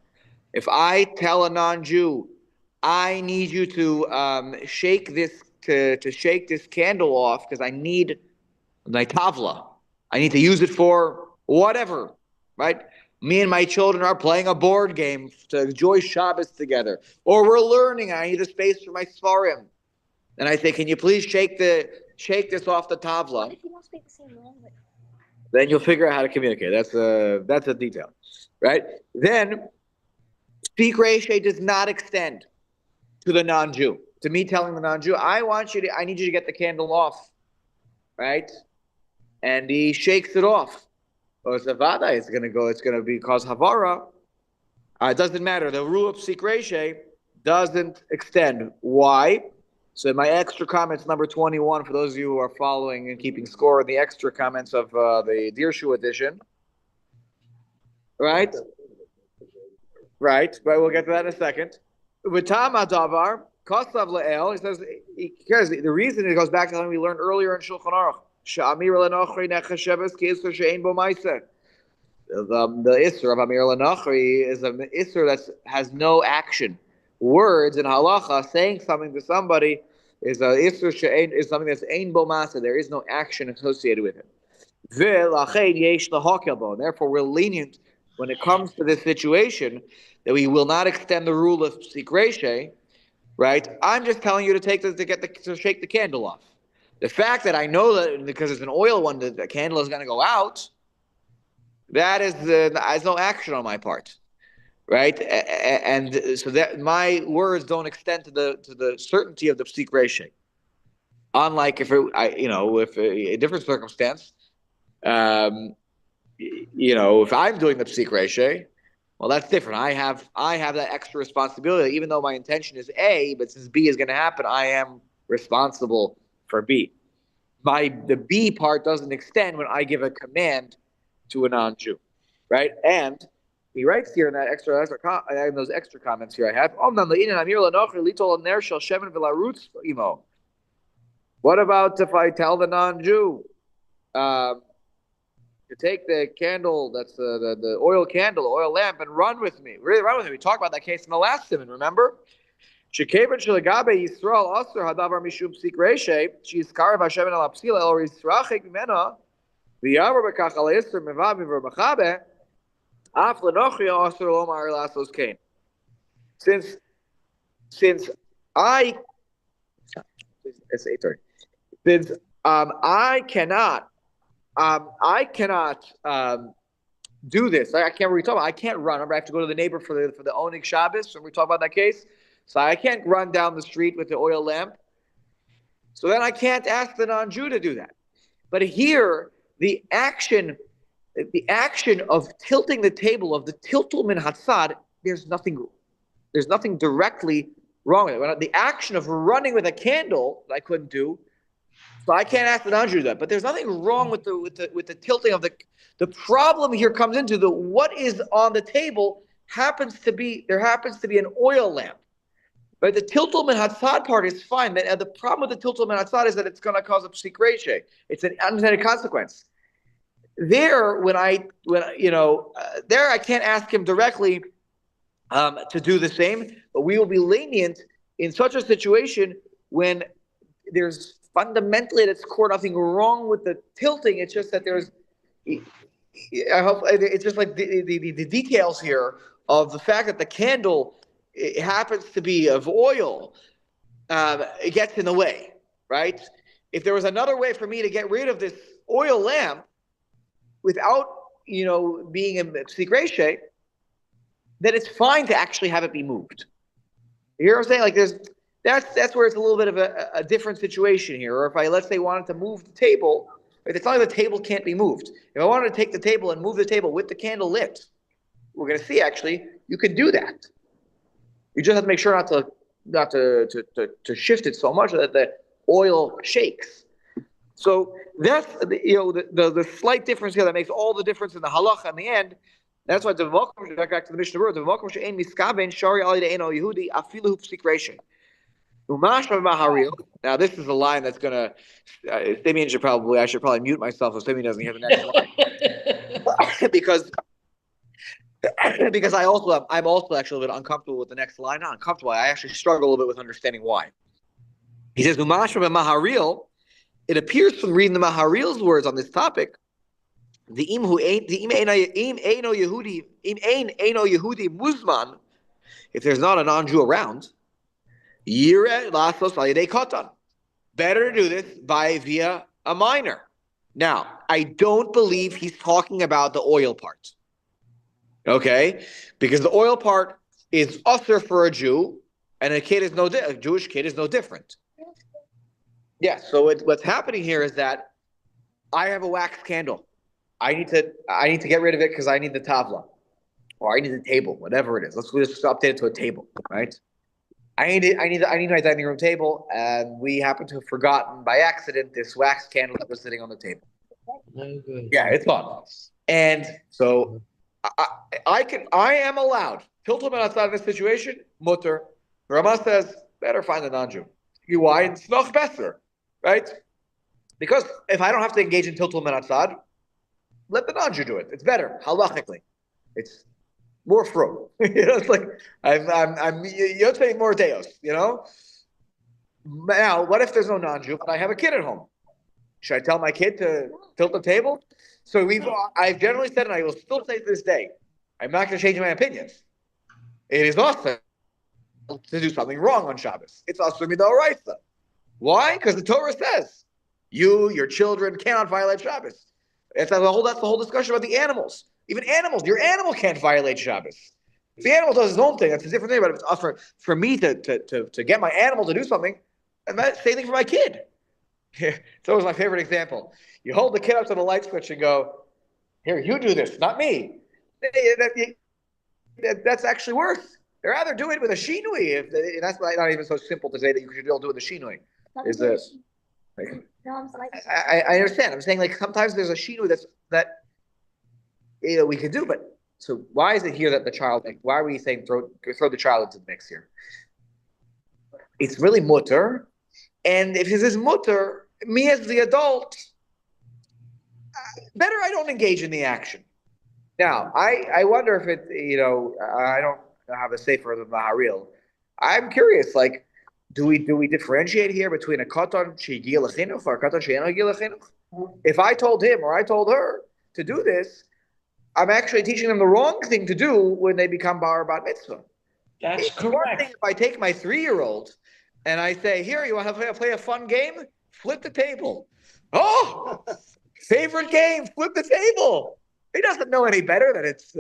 If I tell a non-Jew, I need you to shake this candle off because I need my tavla. I need to use it for whatever, right? Me and my children are playing a board game to enjoy Shabbos together, or we're learning. I need a space for my svarim, and I say, "Can you please shake this off the tavla?" What if you don't speak the same language? Then you'll figure out how to communicate. That's a detail, right? Then speak reshe does not extend to the non-Jew. To me telling the non-Jew, I need you to get the candle off, right? And he shakes it off. Or Zavada, it's going to be cause Havara. It doesn't matter. The rule of sikreshe doesn't extend. Why? So in my extra comments, number 21, for those of you who are following and keeping score in the extra comments of the Dirshu edition, right? Right, but we'll get to that in a second. V'tama davar kosav le'el. He says because the reason it goes back to something we learned earlier in Shulchan Aruch. Sha'amir L'Nochri nechasheves ki isur she'ein bo ma'aser. The isur of Amir L'Nochri is an isur that has no action. Words in halacha, saying something to somebody is a isur she'ein, is something that's ein bo ma'aser. There is no action associated with it. V'lachein yesh lahakel bo. Therefore, we're lenient when it comes to this situation that we will not extend the rule of sikreshe. Right? I'm just telling you to shake the candle off. The fact that I know that because it's an oil one, the candle is going to go out, there's no action on my part, right? And so that my words don't extend to the certainty of the psik reshe. Unlike if a different circumstance, if I'm doing the psik reshe, well, that's different. I have that extra responsibility, even though my intention is A, but since B is going to happen, I am responsible for B. The B part doesn't extend when I give a command to a non-Jew, right? And he writes here in that in those extra comments here I have. What about if I tell the non-Jew to take the candle, that's the oil candle, oil lamp, and run with me? Really run with me. We talked about that case in the last simon, remember? Shekevin shelagabe Yisrael aser hadavar mishum psik reshe sheizkar v'Hashem al apsila or yisrachik mimena v'yavar bekach al yisr mevav v'machabe af lenochri aser lo ma'ar lasos kain. Since I cannot do this. I can't really talk about. I can't run. I have to go to the neighbor for the Onig Shabbos. When we talk about that case. So I can't run down the street with the oil lamp. So then I can't ask the non-Jew to do that. But here, the action of tilting the table, of the tiltul min hatzad, there's nothing directly wrong with it. The action of running with a candle that I couldn't do, so I can't ask the non-Jew to do that. But there's nothing wrong with the tilting of the problem here comes into what is on the table happens to be an oil lamp. But the tiltul min hatzad part is fine. The problem with the tiltul min hatzad is that it's going to cause a psik reshe. It's an unintended consequence. There I can't ask him directly to do the same. But we will be lenient in such a situation when there's fundamentally at its core nothing wrong with the tilting. It's just that there's, I hope it's just like the details here of the fact that the candle it happens to be of oil. It gets in the way, right? If there was another way for me to get rid of this oil lamp without, being in psikreshe, then it's fine to actually have it be moved. You hear what I'm saying? Like that's where it's a little bit of a different situation here. Or if I, let's say, wanted to move the table, it's not like the table can't be moved. If I wanted to take the table and move the table with the candle lit, we're going to see actually you can do that. You just have to make sure not to shift it so much that the oil shakes. So that's the slight difference here that makes all the difference in the halacha in the end. That's why back to the Mishnah word, now this is a line that's gonna Simeon I should probably mute myself so Simeon doesn't hear the next line. because I'm also actually a little bit uncomfortable with the next line. Not uncomfortable, I actually struggle a little bit with understanding why. He says it appears from reading the Maharil's words on this topic, the im eino Yehudi muzman, if there's not a non-Jew around, better to do this via a minor. Now, I don't believe he's talking about the oil part. Okay? Because the oil part is usher for a Jew, and a Jewish kid is no different. Yeah, so what's happening here is that I have a wax candle. I need to get rid of it because I need the tavla, or I need the table, whatever it is. Let's just update it to a table, right? I need my dining room table, and we happen to have forgotten by accident this wax candle that was sitting on the table. Yeah, it's on, and so I am allowed. Tiltum outside of this situation, mutter. Rama says better find a non-Jew. Why? It's noch better, right? Because if I don't have to engage in tiltum outside, let the non-Jew do it. It's better halachically. It's more fro. It's like I'm Yotzei more deos. Now, what if there's no non-Jew but I have a kid at home? Should I tell my kid to tilt the table? So I've generally said, and I will still say to this day, I'm not going to change my opinions. It is awesome to do something wrong on Shabbos. It's also midoraisa. Why? Because the Torah says your children cannot violate Shabbos. That's the whole discussion about the animals. Even animals, your animal can't violate Shabbos. If the animal does its own thing, that's a different thing. But if it's for me to get my animal to do something, and that's the same thing for my kid. It's always my favorite example. You hold the kid up to the light switch and go, "Here, you do this, not me." That's actually worse. They'd rather do it with a shinui. That's not even so simple to say that you should all do it with a shinui. Is this? I understand. I'm saying sometimes there's a shinui that we could do, but so why is it here that the child? Why are we saying throw the child into the mix here? It's really mutter, and if it is mutter, me as the adult, better I don't engage in the action. Now, I wonder if it, I don't have a sefer of the Maharil. I'm curious, do we differentiate here between a katan she'giya l'chinuch or a katan she'eno giya l'chinuch? If I told him or I told her to do this, I'm actually teaching them the wrong thing to do when they become bar bat mitzvah. That's correct. If I take my 3-year-old and I say, "Here, you want to play a fun game? Flip the table." Oh, favorite game, flip the table. He doesn't know any better that it's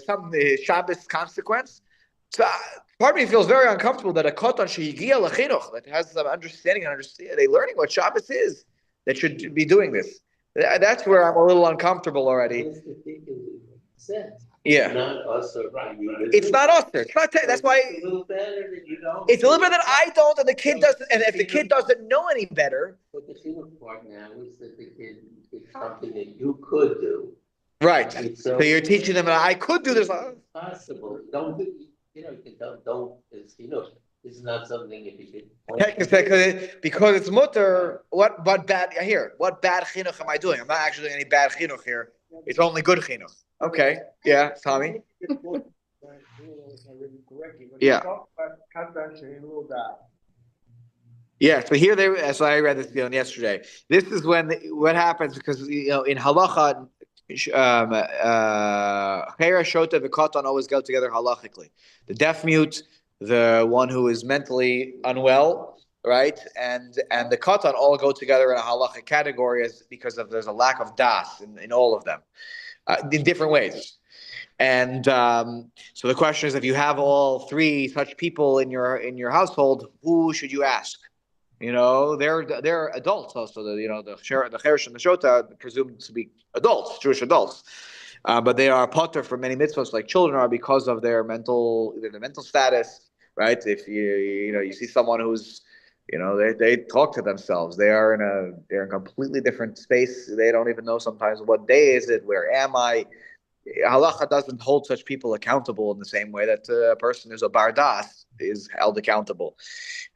some Shabbos consequence. So part of me feels very uncomfortable that a kotan shehigia l'chinuch that has some understanding they learning what Shabbos is that should be doing this. That's where I'm a little uncomfortable already. Yeah. Not us or right. It's not us. It's not. That's why. It's a little better that you don't. It's a little bit that I don't, and the kid doesn't. And if the kid doesn't know any better, But the chinuch part now is that the kid it's something that you could do. right? And So you're teaching them. I could do this. It's possible. Don't do. Don't. It's This is not something if you could. Because it's mutter. What bad here? What bad chinuch am I doing? I'm not actually doing any bad chinuch here. It's only good chinuch. Okay. Yeah, Tommy. Yeah. Yeah, so here they. So I read this yesterday. This is when what happens because in halacha, chera shota and katan always go together halachically. The deaf mute, the one who is mentally unwell, right, and the katan all go together in a halachic category as because of there's a lack of das in all of them, in different ways. And so the question is, if you have all three such people in your household, who should you ask? They're adults also. The Cherish and the Shota are presumed to be adults, Jewish adults, but they are potter for many mitzvahs, like children are, because of their mental status, right? If you see someone who's they talk to themselves. They're in a completely different space. They don't even know sometimes what day is it. Where am I? Halacha doesn't hold such people accountable in the same way that a person who's a bardas is held accountable.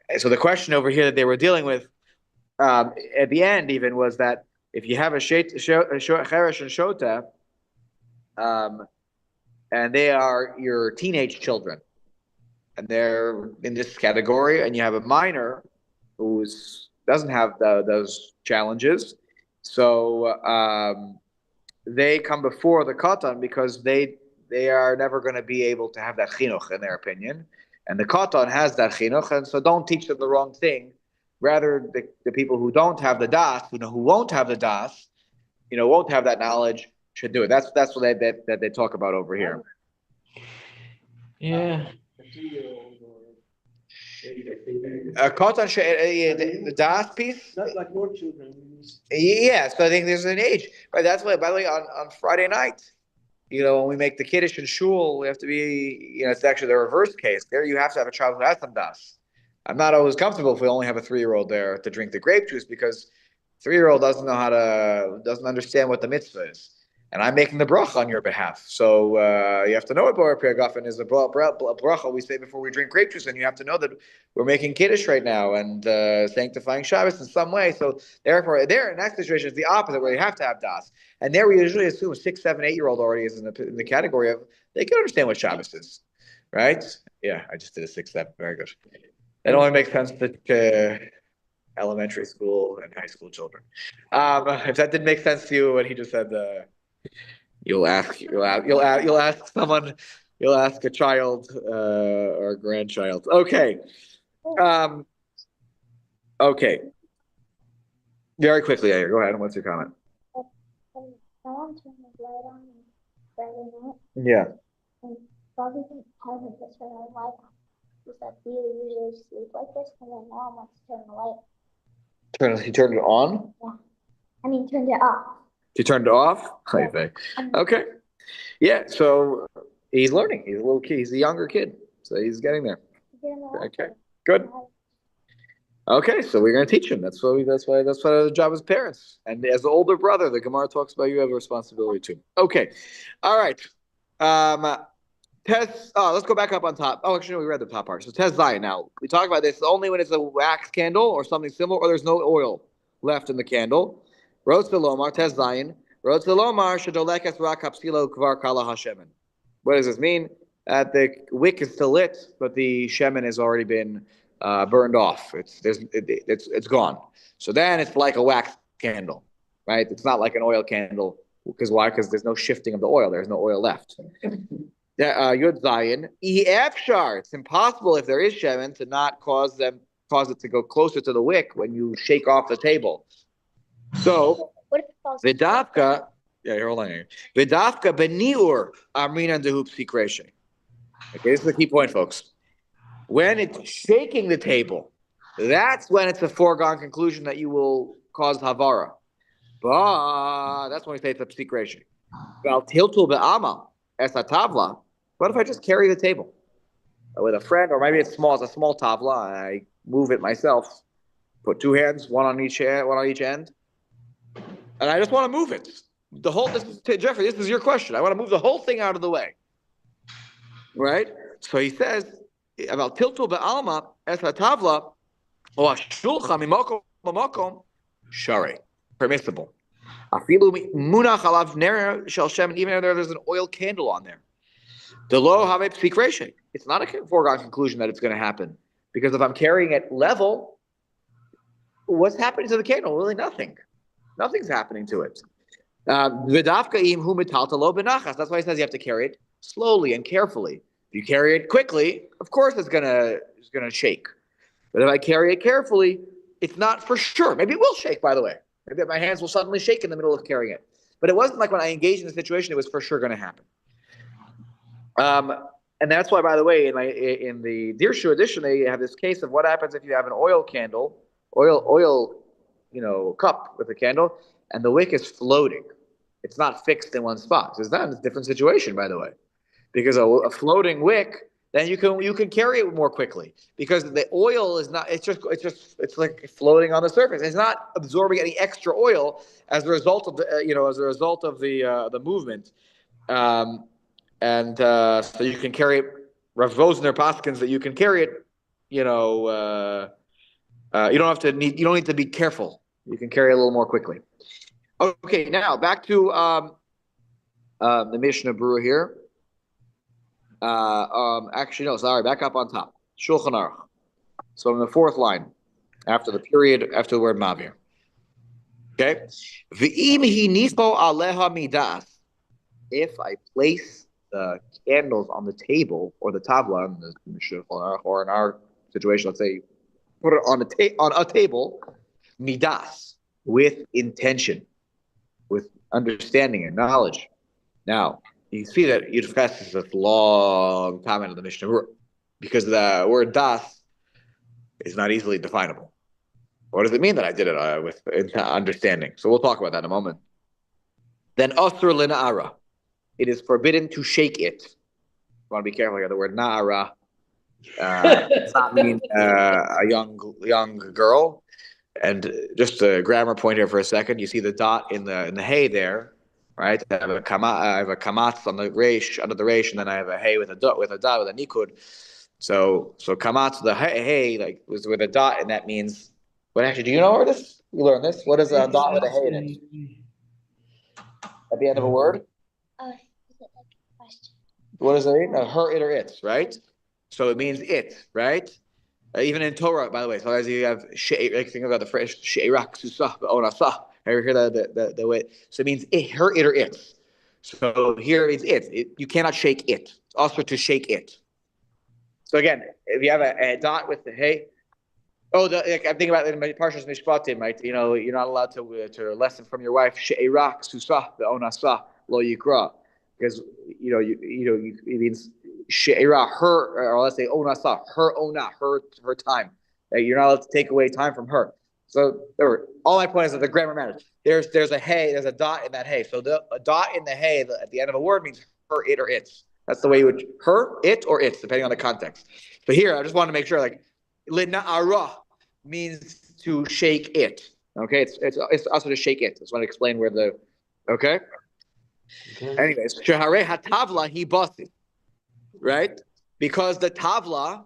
And so the question over here that they were dealing with at the end even was that if you have a cheresh and shota, and they are your teenage children, and they're in this category, and you have a minor who doesn't have those challenges, so they come before the katan because they are never going to be able to have that chinuch in their opinion, and the katan has that chinuch, and so don't teach them the wrong thing. Rather, the people who don't have the das, who won't have the das, won't have that knowledge, should do it. That's what they talk about over here. Yeah. Katan, the das piece. Not like more children. Yeah, so I think there's an age, right? That's why, by the way, on Friday night, when we make the kiddush in shul, we have to be, it's actually the reverse case. There, you have to have a child who has some das. I'm not always comfortable if we only have a 3-year-old there to drink the grape juice because 3-year-old doesn't understand what the mitzvah is. And I'm making the bracha on your behalf. So you have to know what Bor Priya Gafen is. A bracha we say before we drink grape juice, and you have to know that we're making kiddush right now and sanctifying Shabbos in some way. So therefore, there in that situation is the opposite, where you have to have das. And there we usually assume a 6, 7, 8-year-old already is in the category of they can understand what Shabbos is, right? Yeah, I just did a 6, 7. Very good. It only makes sense to elementary school and high school children. If that didn't make sense to you, what he just said. You'll ask someone, you'll ask a child or a grandchild. Okay. Okay. Very quickly, Yair, go ahead. What's your comment? Someone turned the light on Friday night. Yeah. And Bobby didn't tell me this when I light on. He said, "Do you usually sleep like this?" And then Mom wants to turn the light. He turned it on? Yeah. I mean, turned it off. He turned it off? Yeah. Okay. Yeah, so he's learning. He's a little kid. He's a younger kid. So he's getting there. Okay. Good. Okay, so we're going to teach him. That's the job as parents. And as the older brother, the Gemara talks about you have a responsibility too. Okay. All right. Let's go back up on top. Oh, actually, no, we read the top part. So Tez Zion. Now, we talk about this only when it's a wax candle or something similar, or there's no oil left in the candle. Rotz Lomar, Tez Zion. Rotz Lomar, Shadolekes Rak Hapsilo Kvar Kala Hashemen. What does this mean? The wick is still lit, but the shemen has already been burned off. It's gone. So then it's like a wax candle, right? It's not like an oil candle. Because why? Because there's no shifting of the oil. There's no oil left. Yud Zion. It's impossible if there is shemen to not cause it to go closer to the wick when you shake off the table. So Vidavka, hold on here. Vidavka beniur amrinan dehup sikreshe. Okay, this is the key point, folks. When it's shaking the table, that's when it's a foregone conclusion that you will cause havara. But that's when we say it's a sikreshe. Val tiltul be'ama esa tavla. What if I just carry the table with a friend, or maybe it's small? It's a small tavla. And I move it myself. Put 2 hands, one on each end. And I just want to move it. Jeffrey, this is your question. I want to move the whole thing out of the way. Right? So he says, about tiltul be'alma es tavla or shulcha mimokom shari. Permissible. Afilu munach alav ner shel shemen, even if there's an oil candle on there. The lo have sikreshe. It's not a foregone conclusion that it's going to happen. Because if I'm carrying it level, what's happening to the candle? Really nothing. Nothing's happening to it. That's why he says you have to carry it slowly and carefully. If you carry it quickly, of course it's gonna shake. But if I carry it carefully, it's not for sure. Maybe it will shake, by the way. Maybe my hands will suddenly shake in the middle of carrying it. But it wasn't like when I engaged in the situation, it was for sure going to happen. And that's why, by the way, in the Dirshu edition, they have this case of what happens if you have an oil candle, cup with a candle, and the wick is floating. It's not fixed in one spot. So it's not a different situation, by the way, because a floating wick, then you can carry it more quickly because the oil is not. It's like floating on the surface. It's not absorbing any extra oil as a result of the movement. So you can carry it. Rav Vosner Paskins that you can carry it. You don't need to be careful. You can carry it a little more quickly. Okay, now back to the Mishnah Berurah here. Back up on top. Shulchan Aruch. So in the fourth line, after the word Mavir. Okay? V'im hi nispo aleha midas. If I place the candles on the table or the tavla in the Shulchan Aruch, or in our situation, let's say, put it on a table, midas, with intention, with understanding and knowledge. Now, you see that Yudchas is a long comment of the Mishnah Berurah because the word das is not easily definable. What does it mean that I did it with understanding? So we'll talk about that in a moment. Then asur lina'ara. It is forbidden to shake it. You want to be careful here. The word na'ara does not mean a young girl. And just a grammar point here for a second. You see the dot in the hay there. Right, I have a kamatz on the reish, under the reish, and then I have a hay with a dot with a nikud. So kamatz, the hay, like was with a dot, and that means what? Actually, do you know this? You learned this. What is a dot with a hay in it? At the end of a word. Is it like a question? What does it mean? Her, it, or it, right? So it means it, right? Even in Torah, by the way. So as you have think about the phrase she'erak susah onasah. Ever hear the way? So it means it, her, it, or it. So here it's it. You cannot shake it. It's also to shake it. So again, if you have a dot with the hay, I'm thinking about it in Parshas Mishpatim, right? You're not allowed to lesson from your wife she'erak susah onasah lo yikra, because it means she'era, her, or let's say onasah, her ona, her time. You're not allowed to take away time from her. So all my point is that the grammar matters. There's a dot in that hay. So a dot in the hay at the end of a word means her, it, or its. That's the way you would her, it, or its, depending on the context. But here, I just want to make sure, like lina'ara means to shake it. Okay, it's also to shake it. I just want to explain where the okay. Anyways, shehare hatavla he basi, right? Because the tavla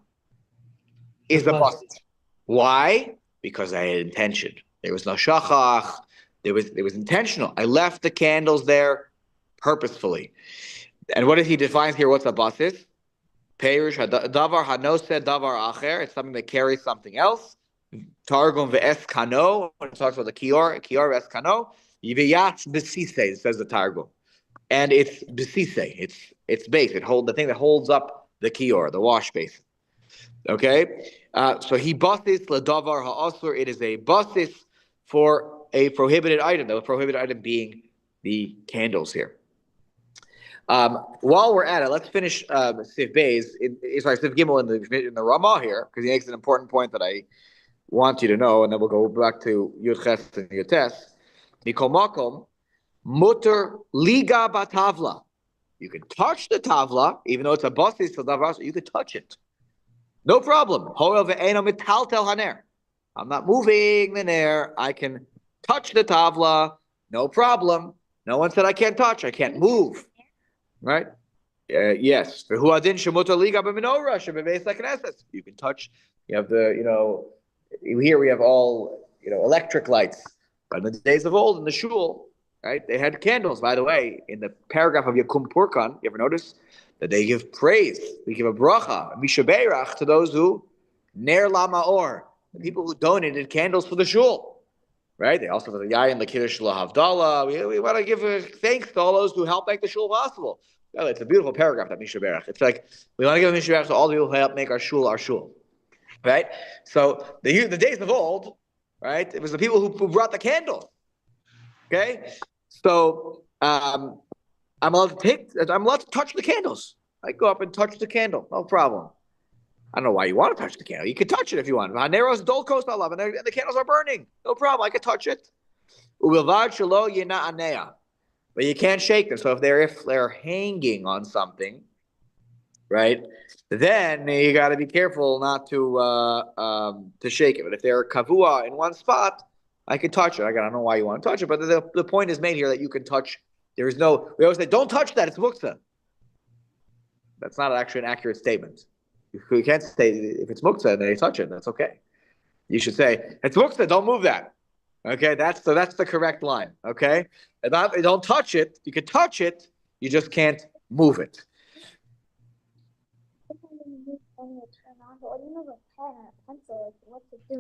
is a bust. Why? Because I had intention. There was no shachach. It was intentional. I left the candles there purposefully. And what does he define here? What's a basis? Perish davar hanoseh davar acher. It's something that carries something else. Targum ve'es kano. When it talks about the kior ve'es kano. Yiviyatz besisei, says the Targum. And it's besisei. It's base. The thing that holds up the kior, the wash basin. Okay, so he basis ladavar ha'asur. It is a basis for a prohibited item. The prohibited item being the candles here. While we're at it, let's finish Sif Beis. Sif Gimel in the Ramah here, because he makes an important point that I want you to know, and then we'll go back to Yud Ches and Yud Tes. Mikol makom muter liga batavla. You can touch the tavla, even though it's a basis ladavar. You can touch it. No problem. I'm not moving the nair. I can touch the tavla. No problem. No one said I can't touch. I can't move. Right? Yes. You can touch. You have here we have all, electric lights. But in the days of old, in the shul, right, they had candles. By the way, in the paragraph of Yakum Purkan, you ever notice? That they give praise, we give a bracha, mishabeirach, to those who ner lama or, the people who donated candles for the shul, right? They also have the yayin, the kiddush, lahavdallah. We want to give thanks to all those who help make the shul possible. Oh, it's a beautiful paragraph, that Mishnah Berach. It's like we want to give Mishnah Berach to all the people who help make our shul, right? So the days of old, right? It was the people who brought the candles. Okay, so I'm allowed to touch the candles. I go up and touch the candle, no problem. I don't know why you want to touch the candle. You can touch it if you want. Haneros dolkos alav, and the candles are burning. No problem. I can touch it. Uvilvad shelo yina anea, but you can't shake them. So if they're hanging on something, right, then you got to be careful not to shake it. But if they're kavua in one spot, I can touch it. I don't know why you want to touch it, but the point is made here that you can touch. We always say, don't touch that. It's muktzah. That's not actually an accurate statement. You can't say if it's muktzah and they touch it, that's okay. You should say, it's muktzah, don't move that. Okay, that's the correct line. Okay? Don't touch it. You can touch it, you just can't move it.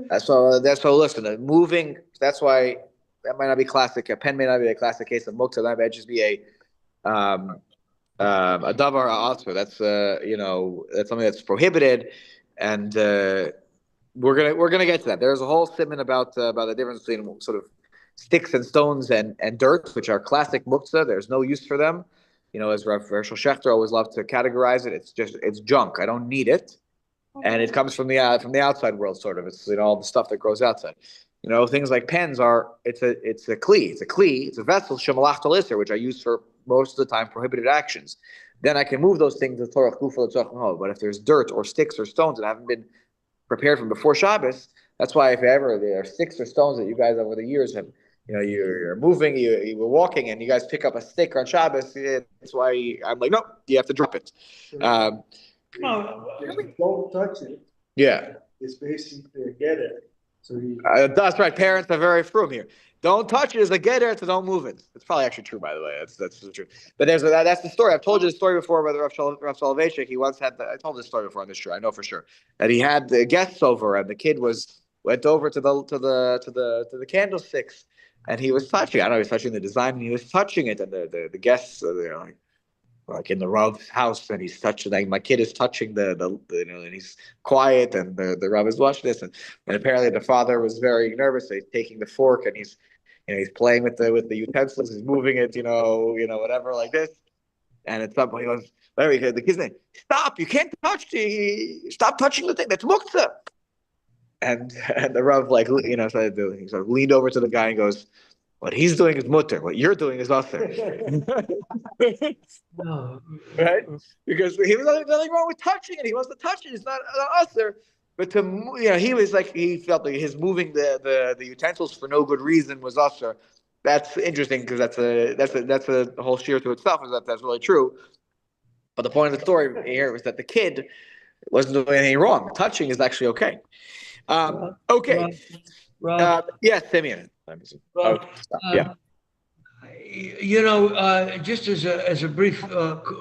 That's all. Listen, moving. That's why that might not be classic. A pen may not be a classic case of muktzah. That might just be a davar also. That's that's something that's prohibited, and we're gonna get to that. There's a whole statement about the difference between sort of sticks and stones and dirt, which are classic muktzah. There's no use for them. As Rav Hershel Schachter always loved to categorize it. It's junk. I don't need it. And it comes from the outside world, sort of. It's all the stuff that grows outside. Things like pens are. It's a kli. It's a vessel shemalach talisser, which I use for most of the time prohibited actions. Then I can move those things to Torah kufa l'tzorach. But if there's dirt or sticks or stones that haven't been prepared from before Shabbos, that's why if ever there are sticks or stones that you guys over the years have, you're moving, you were walking, and you guys pick up a stick on Shabbos. That's why I'm like, no, you have to drop it. Don't touch it. Yeah. It's basically a get it. So that's right. Parents are very firm here. Don't touch it as a getter, so don't move it. It's probably actually true, by the way. That's true. But that's the story. I've told you the story before about the Rav Soloveitchik. He once had. I told this story before on this show. I know for sure that he had the guests over, and the kid went over to the candlesticks, and he was touching. I don't know. He was touching the design, and he was touching it, and the guests, like in the Rav's house, and he's touching. Like my kid is touching and he's quiet, and the Rav is watching this, and apparently the father was very nervous. So he's taking the fork, and he's playing with the utensils. He's moving it, whatever like this. And at some point he goes, the kid's name, stop! You can't stop touching the thing. That's muktzah. And the Rav he sort of leaned over to the guy and goes, what he's doing is mutter. What you're doing is asur. Right? Because he was nothing wrong with touching it. He wants to touch it. It's not asur. But he was like, he felt like his moving the utensils for no good reason was asur. That's interesting because that's a whole sheer to itself. Is that's really true. But the point of the story here was that the kid wasn't doing anything wrong. Touching is actually okay. Okay. Yes, Simeon. Just as a brief,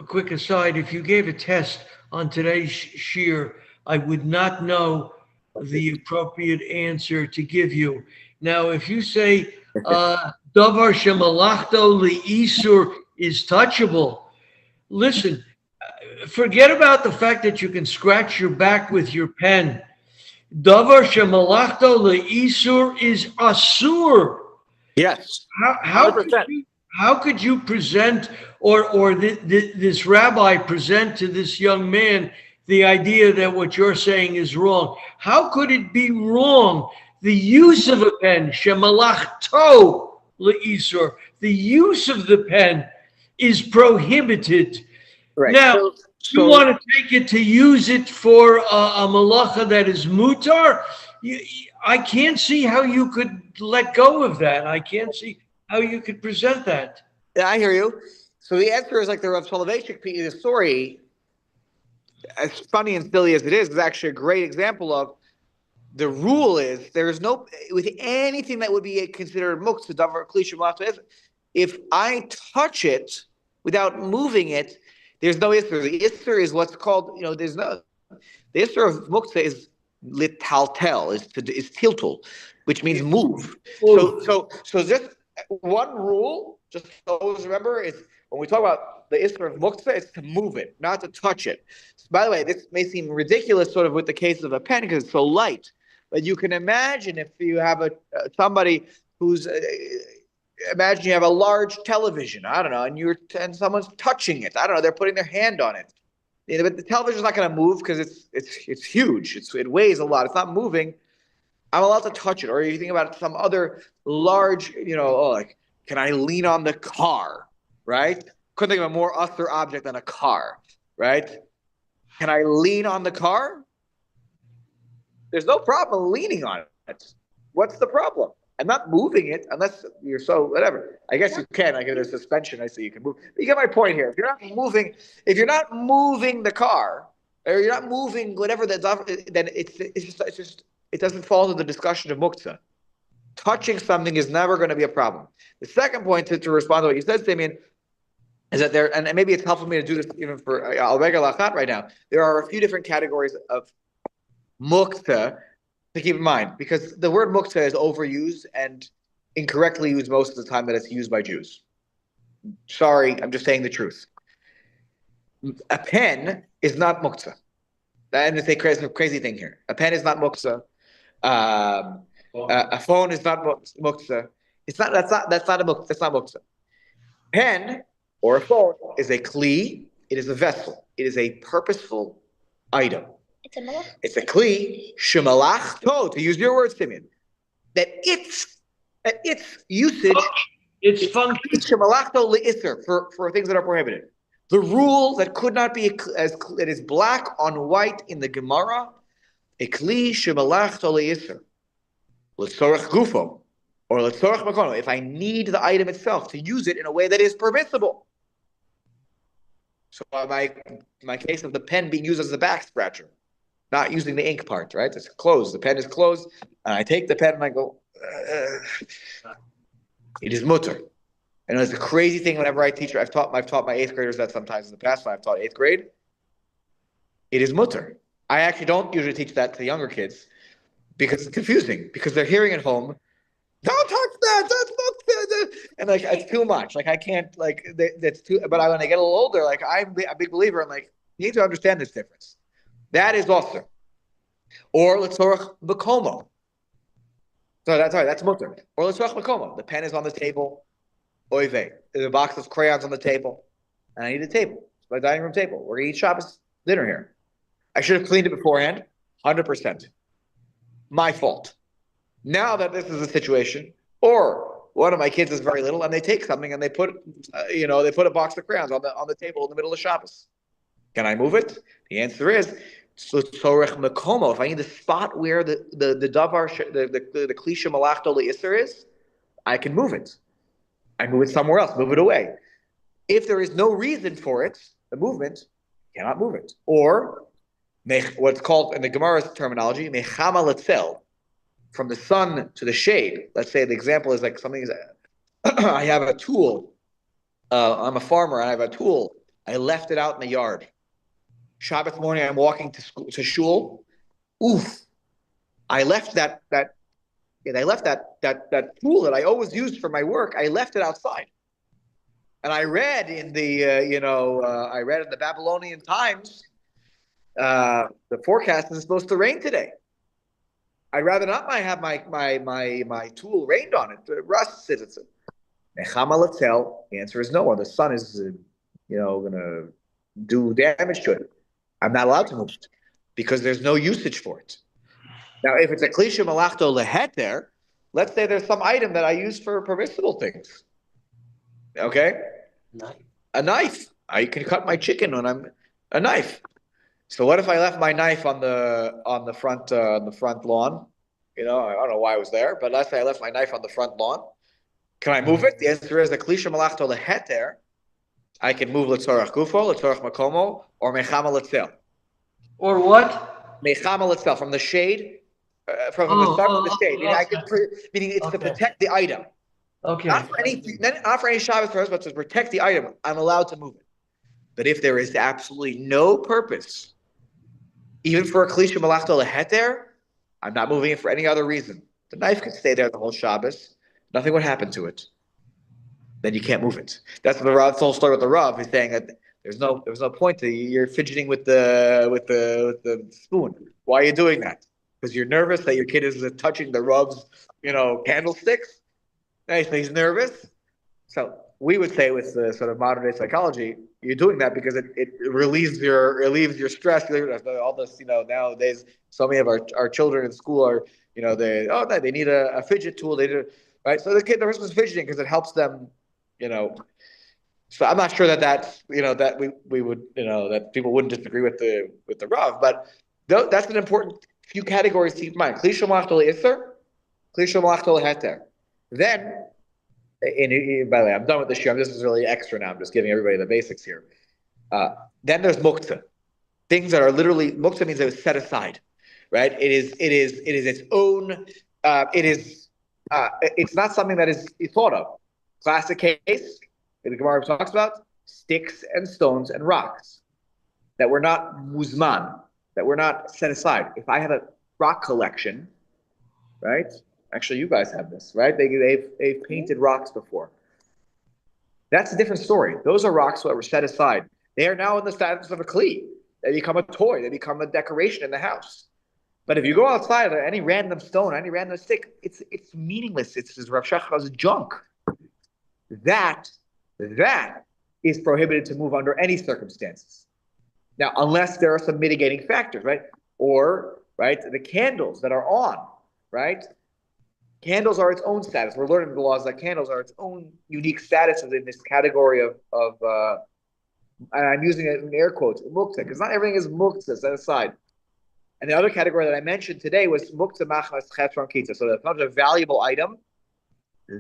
quick aside, if you gave a test on today's shiur, I would not know the appropriate answer to give you. Now, if you say davar shemalachto li'isur is touchable, listen, forget about the fact that you can scratch your back with your pen. Davar shemalachto leisur is asur. Yes. How could you present or this rabbi present to this young man the idea that what you're saying is wrong? How could it be wrong? The use of a pen, shemalachto leisur, the use of the pen is prohibited. Right. Now, you want to take it to use it for a malacha that is mutar? I can't see how you could let go of that. I can't see how you could present that. Yeah, I hear you. So the answer is like the Rav Soloveitchik the story, as funny and silly as it is actually a great example of the rule is there's no, with anything that would be considered muktzah, davar, kli, if I touch it without moving it, there's no isser. The isser is what's called, the isser of muktzah is litaltel is tiltul, which means move. So just one rule, just always remember, is when we talk about the Isra of Muktzah, it's to move it, not to touch it. So, by the way, this may seem ridiculous sort of with the case of a pen because it's so light, but you can imagine if you have somebody who's imagine you have a large television, I don't know, and someone's touching it. I don't know, they're putting their hand on it. But the television's not going to move because it's huge. It weighs a lot. It's not moving. I'm allowed to touch it. Or you think about some other large, like, can I lean on the car, right? Couldn't think of a more other object than a car, right? Can I lean on the car? There's no problem leaning on it. What's the problem? I'm not moving it unless you're whatever. I guess you can. Like there's suspension. I see you can move. But you get my point here. If you're not moving the car, or you're not moving whatever then it doesn't fall into the discussion of muktzah. Touching something is never going to be a problem. The second point to respond to what you said, Damien, is that and maybe it's helpful for me to do this even for al-rega lachat right now. There are a few different categories of muktzah to keep in mind, because the word muktzah is overused and incorrectly used most of the time that it's used by Jews. Sorry, I'm just saying the truth. A pen is not muktzah. I'm going to say crazy thing here. A pen is not muktzah. A phone is not muktzah. That's not muktzah. Pen or a phone is a kli. It is a vessel. It is a purposeful item. It's a kli shemalach to use your words, Simeon. That its usage, its function shemalach to leisser for things that are prohibited. The rule that could not be it is black on white in the Gemara, a kli shemalach to leisser, letzorach gufo or letzorach makono. If I need the item itself to use it in a way that is permissible. So my case of the pen being used as a back scratcher. Not using the ink part, right? It's closed. The pen is closed, and I take the pen and I go. It is mutter, and it's a crazy thing. Whenever I teach, I've taught my 8th graders that sometimes in the past when I've taught 8th grade. It is mutter. I actually don't usually teach that to younger kids because it's confusing. Because they're hearing at home, don't touch that. And like it's too much. Like I can't. That's too. But when I get a little older, like I'm a big believer. I'm like, you need to understand this difference. That is also. Or letzorach makomo. So that's mutter. Or letzorach makomo. The pen is on the table. Oy vey. There's a box of crayons on the table. And I need a table. It's my dining room table. We're going to eat Shabbos dinner here. I should have cleaned it beforehand. 100%. My fault. Now that this is a situation, or one of my kids is very little and they take something and they put, they put a box of crayons on the table in the middle of Shabbos. Can I move it? The answer is tzorech makomo. If I need the spot where the davar the klisha malachto leisser is, I can move it. I move it somewhere else. Move it away. If there is no reason for it, the movement, cannot move it. Or what's called in the Gemara's terminology, mechama letzel, from the sun to the shade. Let's say the example is like something is. I have a tool. I'm a farmer. I have a tool. I left it out in the yard. Shabbat morning, I'm walking to shul. Oof! I left that tool that I always used for my work. I left it outside, and I read in the I read in the Babylonian Times the forecast is supposed to rain today. I'd rather not have my tool rained on it. Rust sits. Nechama letzel. The answer is no. Or the sun is going to do damage to it. I'm not allowed to move it because there's no usage for it. Now, if it's a klisha malachto leheter, let's say there's some item that I use for permissible things. Okay? A knife. I can cut my chicken when a knife. So what if I left my knife on the front lawn? I don't know why I was there, but let's say I left my knife on the front lawn. Can I move it? The answer is the klisha malachto leheter. I can move letzorach gufo, letzorach makomo, or mechama letzel. Or what? Mechama letzel, from the shade, from the sun to the shade. Meaning it's to protect the item. Okay. Not for any Shabbos purpose, but to protect the item. I'm allowed to move it. But if there is absolutely no purpose, even for a klisha malachto leheter, I'm not moving it for any other reason. The knife could stay there the whole Shabbos. Nothing would happen to it. Then you can't move it. That's the whole story with the Rav. He's saying that there's no point to you're fidgeting with the spoon. Why are you doing that? Because you're nervous that your kid is touching the Rav's, candlesticks. Nice, he's nervous. So we would say with the sort of modern day psychology, you're doing that because it relieves your stress. All this, nowadays, so many of our children in school are, they need a fidget tool. Right? So the person is fidgeting because it helps them, So I'm not sure that we would, that people wouldn't disagree with the Rav, but that's an important few categories to keep in mind. Kli shel malachto le'isur, kli shel malachto le'heter. Then, by the way, I'm done with this year. This is really extra now. I'm just giving everybody the basics here. Then there's muktzah. Things that are literally, muktzah means it was set aside, right? It is its own, it's not something that is thought of. Classic case, that the Gemara talks about, sticks and stones and rocks that were not muzman, that were not set aside. If I have a rock collection, right? Actually, you guys have this, right? They've painted rocks before. That's a different story. Those are rocks that were set aside. They are now in the status of a kli. They become a toy. They become a decoration in the house. But if you go outside, any random stone, any random stick, it's meaningless. It's as Rav Shachar junk. That is prohibited to move under any circumstances. Now, unless there are some mitigating factors, right? Or, right, the candles that are on, right? Candles are its own status. We're learning the laws that candles are its own unique status in this category of and I'm using it in air quotes, muktzah, because not everything is muktzah, set aside. And the other category that I mentioned today was muktzah machnas chetron kitza. So that's not a valuable item.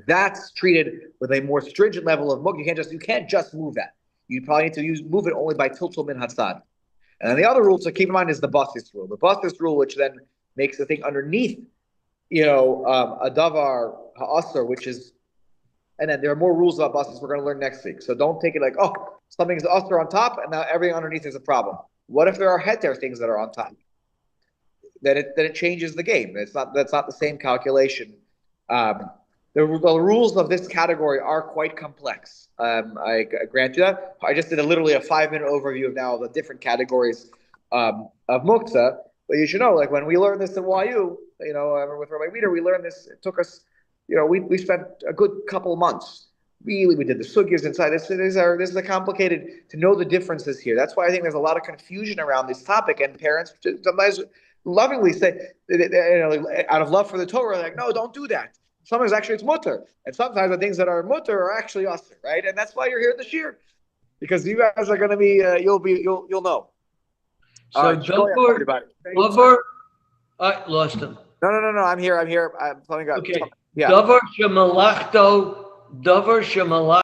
That's treated with a more stringent level of muktzah. You can't just move that. You probably need to move it only by tiltul min hatzad. And then the other rule to keep in mind is the basis rule. The basis rule, which then makes the thing underneath, a davar ha'asr, which is, and then there are more rules about basis we're going to learn next week. So don't take it like, something's asr on top, and now everything underneath is a problem. What if there are heter things that are on top? Then it changes the game. That's not the same calculation. The rules of this category are quite complex. I grant you that. I just did literally a 5-minute overview of now the different categories of muktzah. But you should know, like when we learned this in YU, with Rabbi Weeder, we learned this. It took us, we spent a good couple of months. Really, we did the sugyas inside. This is a complicated to know the differences here. That's why I think there's a lot of confusion around this topic, and parents sometimes lovingly say, out of love for the Torah, like, no, don't do that. Sometimes actually it's mutter, and sometimes the things that are mutter are actually usher, right? And that's why you're here this year, because you guys are going to be, you'll know. So Dover, I lost him. No, I'm here. I'm telling you. Okay. Yeah. Dover shemalachto.